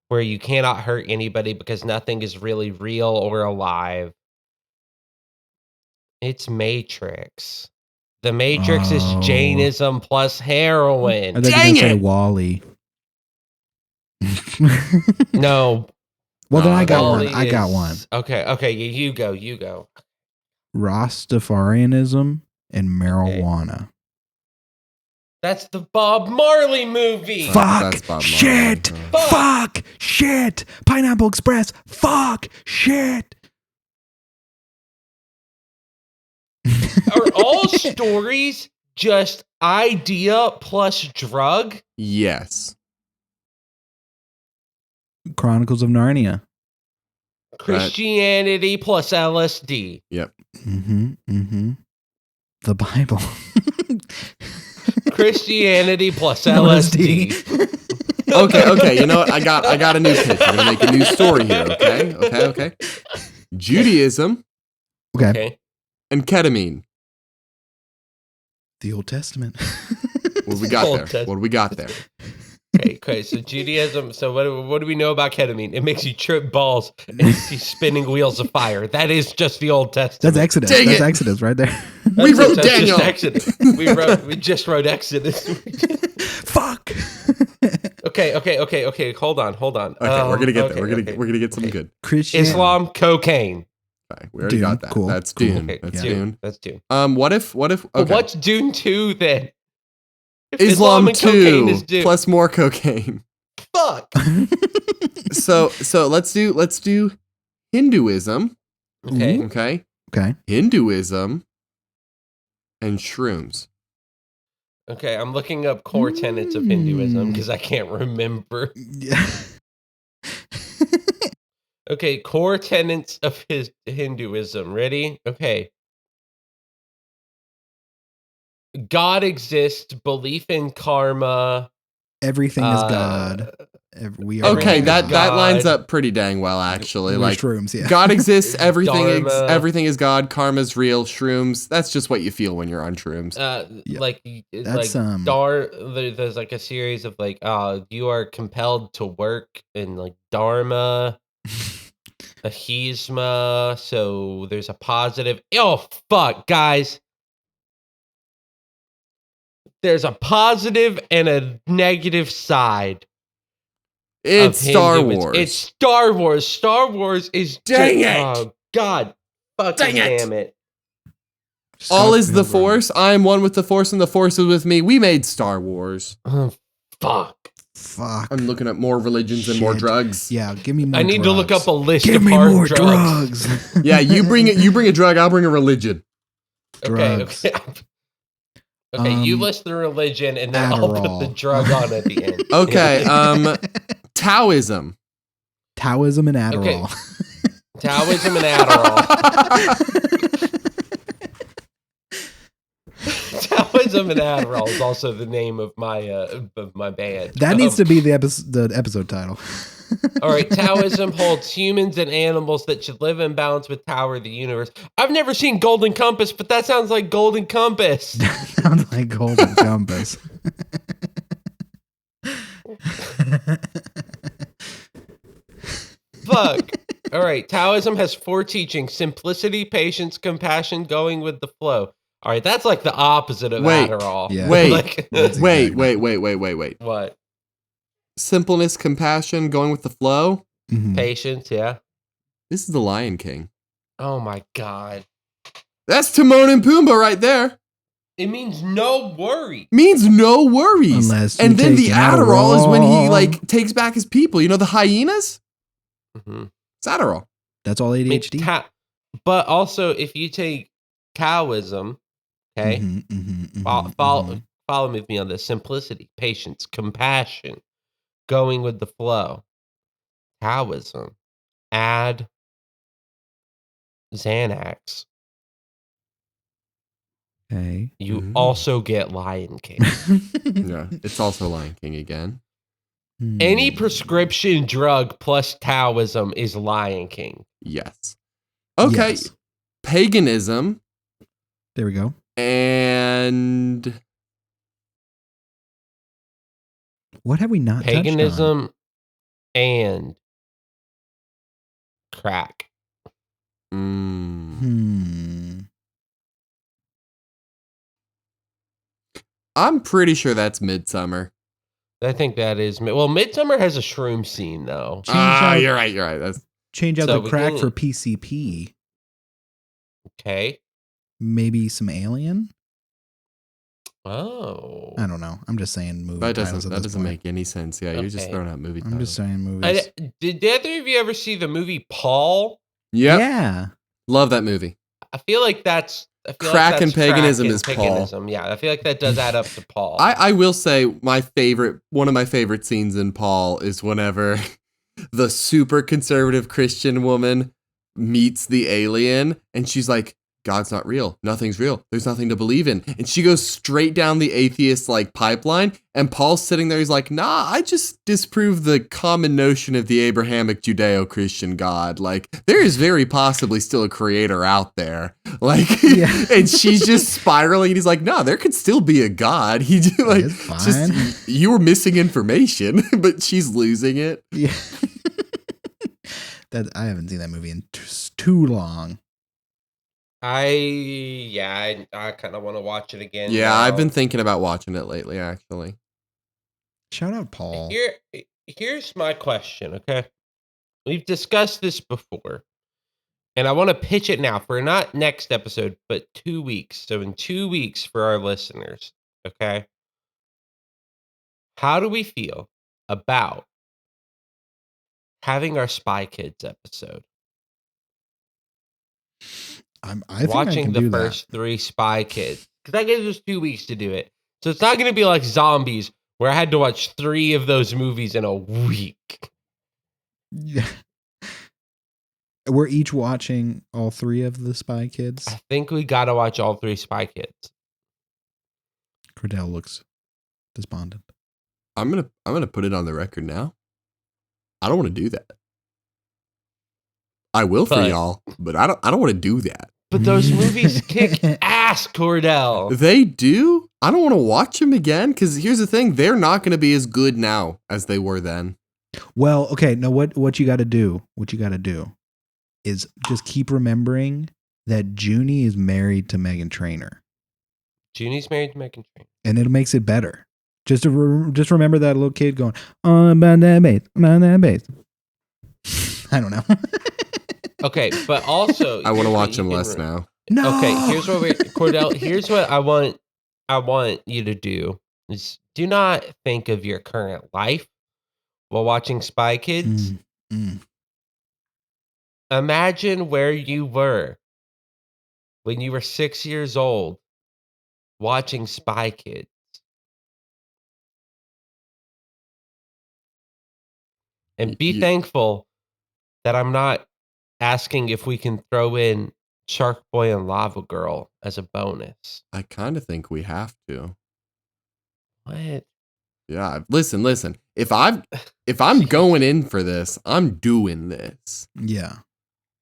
where you cannot hurt anybody because nothing is really real or alive. It's Matrix. The Matrix is Oh. Jainism plus heroin. I thought you were Dang gonna say it! Wally. No. Well, then I got Wally one. I got is- one. Okay, you go. Rastafarianism and marijuana. That's the Bob Marley movie. Fuck. That's Bob Marley. Shit. Fuck. Shit. Pineapple Express. Fuck. Shit. Are all stories just idea plus drug? Yes. Chronicles of Narnia. Christianity plus LSD. Yep. The Bible. Christianity plus LSD. Okay. You know what? I got a new pitch. I'm gonna make a new story here. Okay. Judaism Okay. and ketamine. The Old Testament. What we got there? What do we got there? Okay. So Judaism. So what do we know about ketamine? It makes you trip balls and see spinning wheels of fire. That is just the Old Testament. That's Exodus. Dang That's it. Exodus right there. We wrote That's Daniel. just Exodus. We just wrote Exodus. Fuck. Okay. Hold on. Okay, we're gonna get there. We're gonna get something good. Christian. Islam, cocaine. Okay, we already Dune, got that. cool, That's cool. Dune. Okay, That's yeah. Dune. That's Dune. What if? But Okay. what's Dune 2 then? If Islam and cocaine 2 is Dune. plus more cocaine. Fuck. So let's do Hinduism. Okay. Okay. Okay. Hinduism and shrooms. Okay, I'm looking up core tenets of Hinduism because I can't remember. Yeah. Okay, core tenets of his Hinduism. Ready? Okay. God exists, belief in karma. Everything is God. We are Okay, Everything that is that lines God. up pretty dang well actually. We're Like shrooms, yeah. God exists, everything Dharma. everything is God, karma's real, shrooms. That's just what you feel when you're on shrooms. Yeah. Like there's like a series of like you are compelled to work in like dharma, ahisma, so there's a positive. Oh fuck, guys. There's a positive and a negative side. It's of Star Hinduism. Wars. It's Star Wars. Star Wars is Dang just, it. Oh God. Fucking Dang it. damn it. All Scott is the Pilgrim. Force. I am one with the Force, and the Force is with me. We made Star Wars. Oh, fuck. Fuck. I'm looking at more religions and more Shit. drugs. Yeah, give me more I need to look drugs. up a list Give of me hard more drugs. drugs. Yeah, you bring a drug, I'll bring a religion. Drugs. Okay, you Um, list the religion and then I'll put the Adderall. drug on at the end. Okay, Taoism. Taoism and Adderall. Taoism and Adderall. Taoism and Adderall is also the name of my band. That needs to be the episode title. All right, Taoism holds humans and animals that should live in balance with Tao or the universe. I've never seen Golden Compass, but that sounds like Golden Compass. Sounds like Golden Compass. Fuck. All right, Taoism has 4 teachings: simplicity, patience, compassion, going with the flow. All right, that's like the opposite of Wait. Adderall. Yeah. Wait. Like, That's Wait. exactly- what? Simpleness, compassion, going with the flow. Mhm. Patience, yeah. This is the Lion King. Oh my God. That's Timon and Pumbaa right there. It means no worry. Means no worries. Unless you and then take the an Adderall is when he Adderall. like takes back his people. You know the hyenas? Mm-hmm. It's Adderall. That's all ADHD. But also, if you take Taoism, okay, Mhm, mhm, mhm, follow mhm. with me on this: simplicity, patience, compassion, going with the flow. Taoism, add Xanax. Okay. You Mhm. also get Lion King. Yeah. It's also Lion King again. Any Hmm. prescription drug plus Taoism is Lion King. Yes. Okay. Yes. Paganism There we go. and What have we not touched on? Paganism and crack. I'm pretty sure that's Midsummer. I think that is Midsummer has a shroom scene though. Change out- You're right. You're right. That's Change out So the we crack can- for PCP. Okay. Maybe some Alien. Oh. I don't know. I'm just saying movie that titles doesn't at this point. make any sense. Yeah, you're just Okay. throwing out movie I'm titles. just saying movies. Did either of you ever see the movie Paul? Yep. Yeah. Love that movie. I feel like that's I feel Crack like and that's paganism crack is and Paul. paganism. Yeah, I feel like that does add up to Paul. I will say one of my favorite scenes in Paul is whenever the super conservative Christian woman meets the alien and she's like, God's not real. Nothing's real. There's nothing to believe in. And she goes straight down the atheist like pipeline. And Paul's sitting there. He's like, nah, I just disprove the common notion of the Abrahamic Judeo-Christian God. Like there is very possibly still a creator out there. Like, Yeah. and she's just spiraling. And he's like, no, there could still be a God. He just, like, It's fine. just you were missing information, but she's losing it. Yeah. That I haven't seen that movie in too long. I kind of want to watch it again. Yeah, now. I've been thinking about watching it lately, actually. Shout out Paul. Here's my question, okay? We've discussed this before, and I want to pitch it now for not next episode, but 2 weeks. So in 2 weeks for our listeners, okay? How do we feel about having our Spy Kids episode? I think I Watching can the do first 3 Spy Kids. Because that gives us 2 weeks to do it. So it's not going to be like Zombies, where I had to watch 3 of those movies in a week. that. Yeah. We're each watching all 3 of the Spy Kids. I think we got to watch all 3 Spy Kids. Cordell looks despondent. I'm gonna put it on the record now. I don't want to do that. I will for But- y'all, but I don't want to do that. But those movies kick ass, Cordell. They do? I don't want to watch them again because here's the thing: they're not going to be as good now as they were then. Well, okay. No, what you got to do? What you got to do is just keep remembering that Junie is married to Meghan Trainor, Junie's married to Meghan Trainor. and it makes it better. Just remember that little kid going on that base. I don't know. Okay, but also I want to here's what watch you them can less now. No. Okay, here's what Cordell. Here's what I want you to do: is do not think of your current life while watching Spy Kids. Imagine where you were when you were 6 years old watching Spy Kids. And be thankful that I'm not asking if we can throw in Shark Boy and Lava Girl as a bonus. I kind of think we have to. What? Yeah, listen. If I'm going in for this, I'm doing this. Yeah.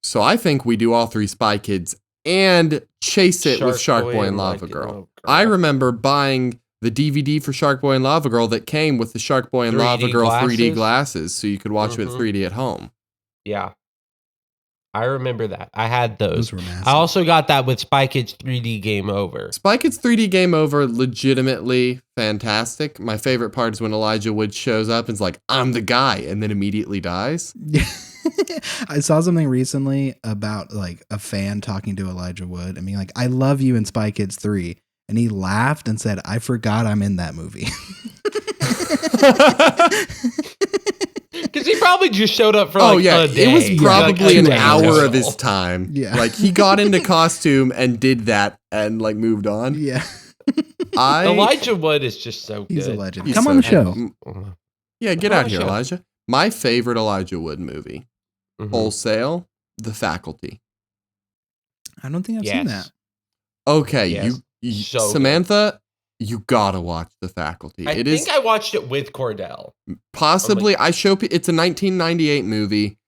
So I think we do all 3 Spy Kids and chase it with Shark Boy and Lava Girl. I remember buying the DVD for Shark Boy and Lava Girl that came with the Shark Boy and 3D Lava Girl 3D glasses? glasses, so you could watch it 3D at home. Yeah. I remember that. I had those. Those were massive. I also got that with Spy Kids 3D Game Over. Spy Kids 3D Game Over, legitimately fantastic. My favorite part is when Elijah Wood shows up and is like, I'm the guy, and then immediately dies. I saw something recently about like a fan talking to Elijah Wood and being like, I love you in Spy Kids 3. And he laughed and said, I forgot I'm in that movie. Because he probably just showed up for Oh, like yeah. a day. It was probably like an 2 hour hours. of his time. Yeah. Like, he got into costume and did that and, like, moved on. Yeah. Elijah Wood is just so good. He's a legend. He's Come so on the good. show. Yeah, get Come on out the here, show. Elijah. My favorite Elijah Wood movie, Mhm. Wholesale, The Faculty. I don't think I've seen that. Okay, Yes. you So good. Samantha, you gotta watch The Faculty. I It think is I watched it with Cordell. possibly it's a 1998 movie,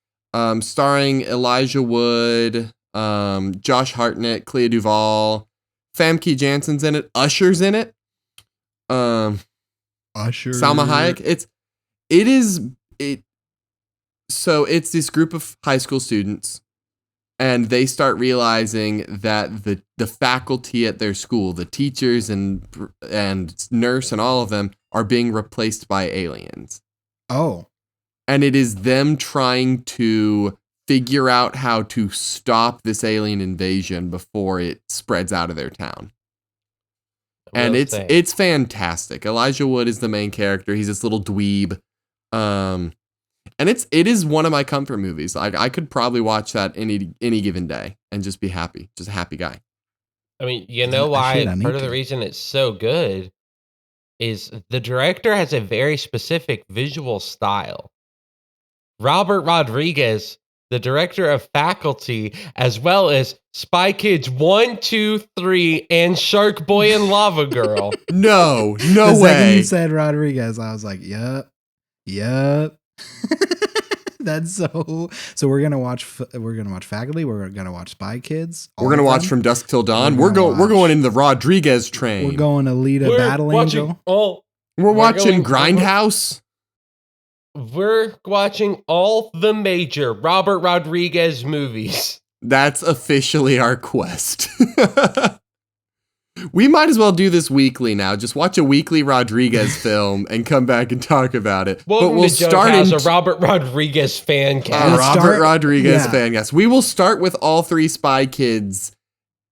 starring Elijah Wood, Josh Hartnett, Clea Duvall, Famke Janssen's in it, Usher's in it, Usher. Salma Hayek. So it's this group of high school students, and they start realizing that the faculty at their school, the teachers and nurse and all of them, are being replaced by aliens. Oh. And it is them trying to figure out how to stop this alien invasion before it spreads out of their town. And it's fantastic. Elijah Wood is the main character. He's this little dweeb. And it is one of my comfort movies. I could probably watch that any given day and just be happy. Just a happy guy. I mean, you know why? Part of the reason it's so good is the director has a very specific visual style. Robert Rodriguez, the director of Faculty, as well as Spy Kids 1, 2, 3, and Shark Boy and Lava Girl. No The second way. you said Rodriguez, I was like, yup. That's so. So we're gonna watch Faculty. We're gonna watch Spy Kids. We're gonna watch From Dusk Till Dawn. We're going in the Rodriguez train. We're going Alita Battle Angel. We're watching Grindhouse. We're watching all the major Robert Rodriguez movies. That's officially our quest. We might as well do this weekly now. Just watch a weekly Rodriguez film and come back and talk about it. Welcome but we'll to start as a Robert Rodriguez fan cast. Rodriguez fan cast. We will start with all 3 Spy Kids,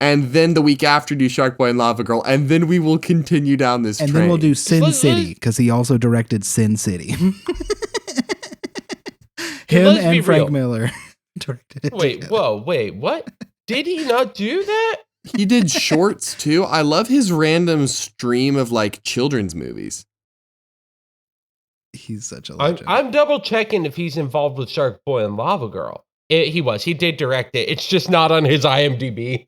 and then the week after do Shark Boy and Lava Girl, and then we will continue down this train. And then we'll do Sin City, because he also directed Sin City. Him and Frank Miller directed it. Wait, what? Did he not do that? He did shorts too. I love his random stream of like children's movies. He's such a legend. I'm double checking if he's involved with Shark Boy and Lava Girl. He was. He did direct it. It's just not on his IMDb.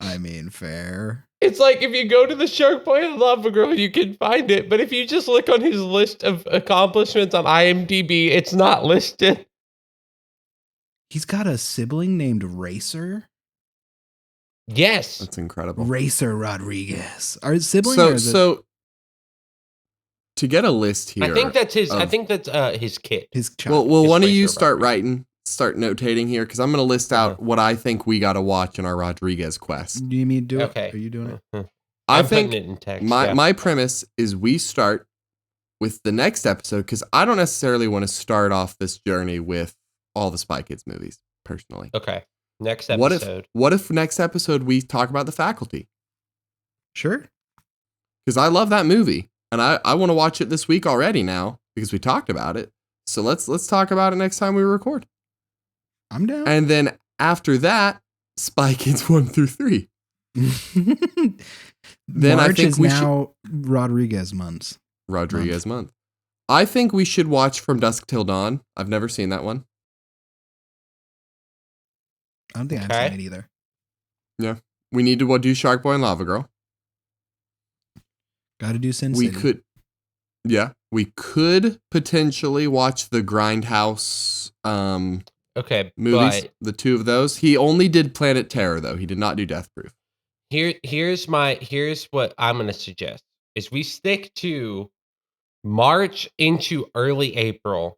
I mean, fair. It's like if you go to the Shark Boy and Lava Girl, you can find it. But if you just look on his list of accomplishments on IMDb, it's not listed. He's got a sibling named Racer. Yes. That's incredible. Racer Rodriguez. Our sibling So to get a list here. I think that's his his kid. His child. Well, his one of you start notating here, because I'm going to list out what I think we got to watch in our Rodriguez quest. Do you mean do it? Okay. Are you doing it? I think it in text, my premise is we start with the next episode, because I don't necessarily want to start off this journey with all the Spy Kids movies, personally. Okay. Next episode. What if next episode we talk about The Faculty? Sure. Because I love that movie, and I want to watch it this week already now, because we talked about it. So let's talk about it next time we record. I'm down. And then after that, Spy Kids 1 through 3. Then March I think is now Rodriguez month. I think we should watch From Dusk Till Dawn. I've never seen that one. I don't think I've seen it either. Yeah. We need to do Shark Boy and Lava Girl. Got to do Sin City. We could potentially watch the Grindhouse movies. The 2 of those. He only did Planet Terror, though. He did not do Death Proof. Here's what I'm going to suggest is we stick to March into early April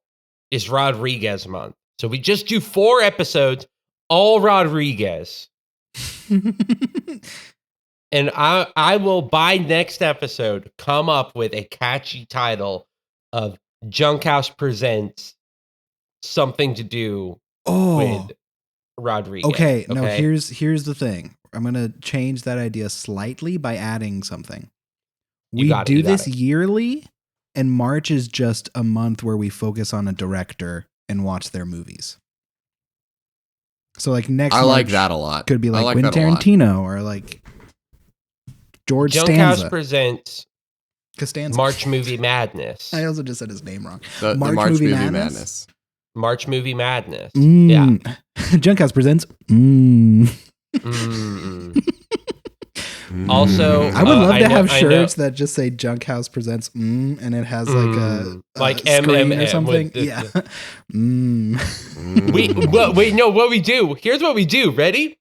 is Rodriguez month. So we just do 4 episodes, all Rodriguez. And I will, by next episode, come up with a catchy title of Junk House Presents Something to Do with Rodriguez. Okay, no, here's the thing. I'm going to change that idea slightly by adding something. We do this yearly, and March is just a month where we focus on a director and watch their movies. So like next I March like that a lot. Could be like Quentin Tarantino or like George Junk Stanza. House presents Costanza. March Movie Madness. I also just said his name wrong. The March Movie Madness. March Movie Madness. Yeah. Junk House presents. Also, I would love to have shirts that just say Junk House presents and it has like a screen or something. Yeah. What we do. Here's what we do. Ready?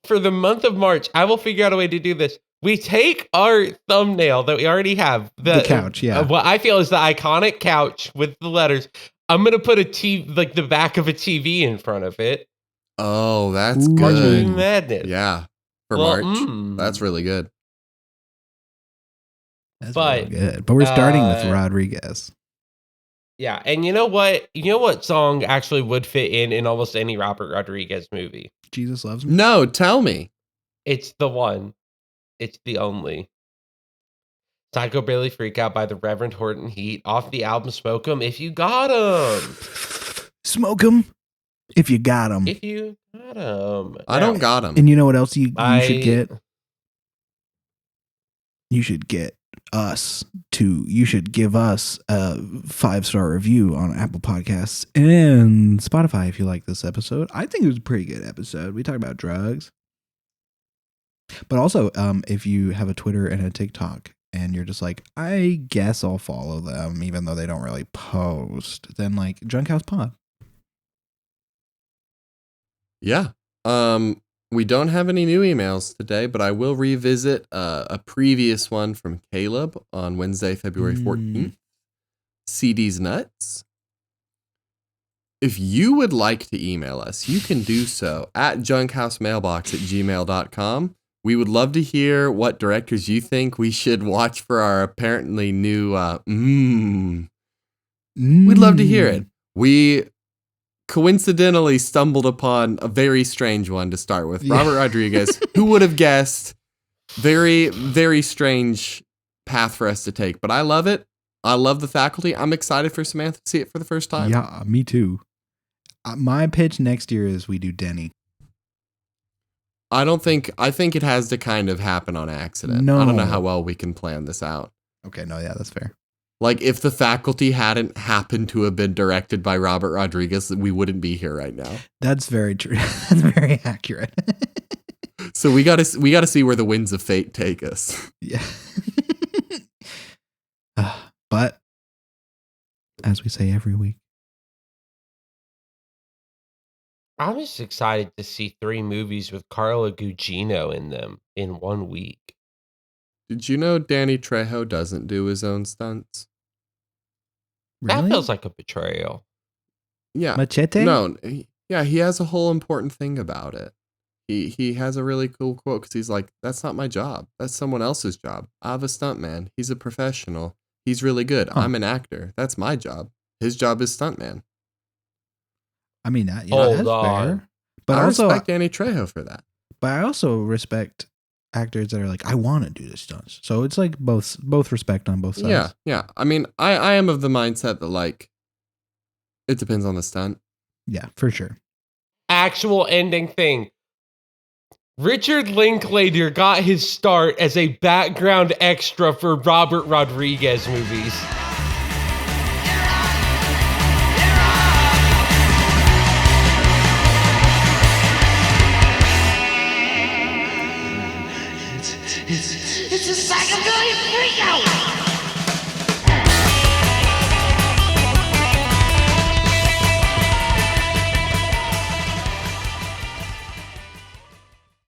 For the month of March, I will figure out a way to do this. We take our thumbnail that we already have. The couch, yeah. What I feel is the iconic couch with the letters. I'm going to put a TV, like the back of a TV in front of it. Oh, that's Ooh, good. March Movie Madness. Yeah. For March. That's really good. That's really good. But we're starting with Rodriguez. Yeah, and you know what? You know what song actually would fit in almost any Robert Rodriguez movie? Jesus Loves Me? No, tell me. It's the one. It's the only. Psychobilly Freak Out by the Reverend Horton Heat off the album Smoke 'Em If You Got 'Em. Smoke 'Em if you got 'em. If you I don't got him. And you know what else you I- should get? You should get us to. You should give us a 5-star review on Apple Podcasts and Spotify if you like this episode. I think it was a pretty good episode. We talked about drugs, but also if you have a Twitter and a TikTok and you're just like, I guess I'll follow them even though they don't really post, then like Drunk House Pod. Yeah. We don't have any new emails today, but I will revisit a previous one from Caleb on Wednesday, February 14th. CD's Nuts. If you would like to email us, you can do so at junkhousemmailbox@gmail.com. We would love to hear what directors you think we should watch for our apparently new We'd love to hear it. We coincidentally stumbled upon a very strange one to start with. Robert Rodriguez. Who would have guessed? Very, very strange path for us to take, but I love it. I love the Faculty. I'm excited for Samantha to see it for the first time. Yeah, me too. My pitch next year is we do Denny. I think it has to kind of happen on accident. No. I don't know how well we can plan this out. Okay, no, yeah, that's fair. Like, if the Faculty hadn't happened to have been directed by Robert Rodriguez, we wouldn't be here right now. That's very true. That's very accurate. So we gotta see where the winds of fate take us. Yeah. But as we say every week, I'm just excited to see 3 movies with Carla Gugino in them in 1 week. Did you know Danny Trejo doesn't do his own stunts? really? That feels like a betrayal. Yeah. Machete? No. He has a whole important thing about it. He has a really cool quote because he's like, that's not my job. That's someone else's job. I have a stuntman. He's a professional. He's really good. Huh. I'm an actor. That's my job. His job is stuntman. I mean, that's Hold on. fair. But I also, respect Danny Trejo for that. but I also respect actors that are like, I want to do this stunts. So it's like both respect on both sides. Yeah. I mean, I am of the mindset that, like, it depends on the stunt. Yeah, for sure. Actual ending thing. Richard Linklater got his start as a background extra for Robert Rodriguez movies. It's a psychobilly freakout!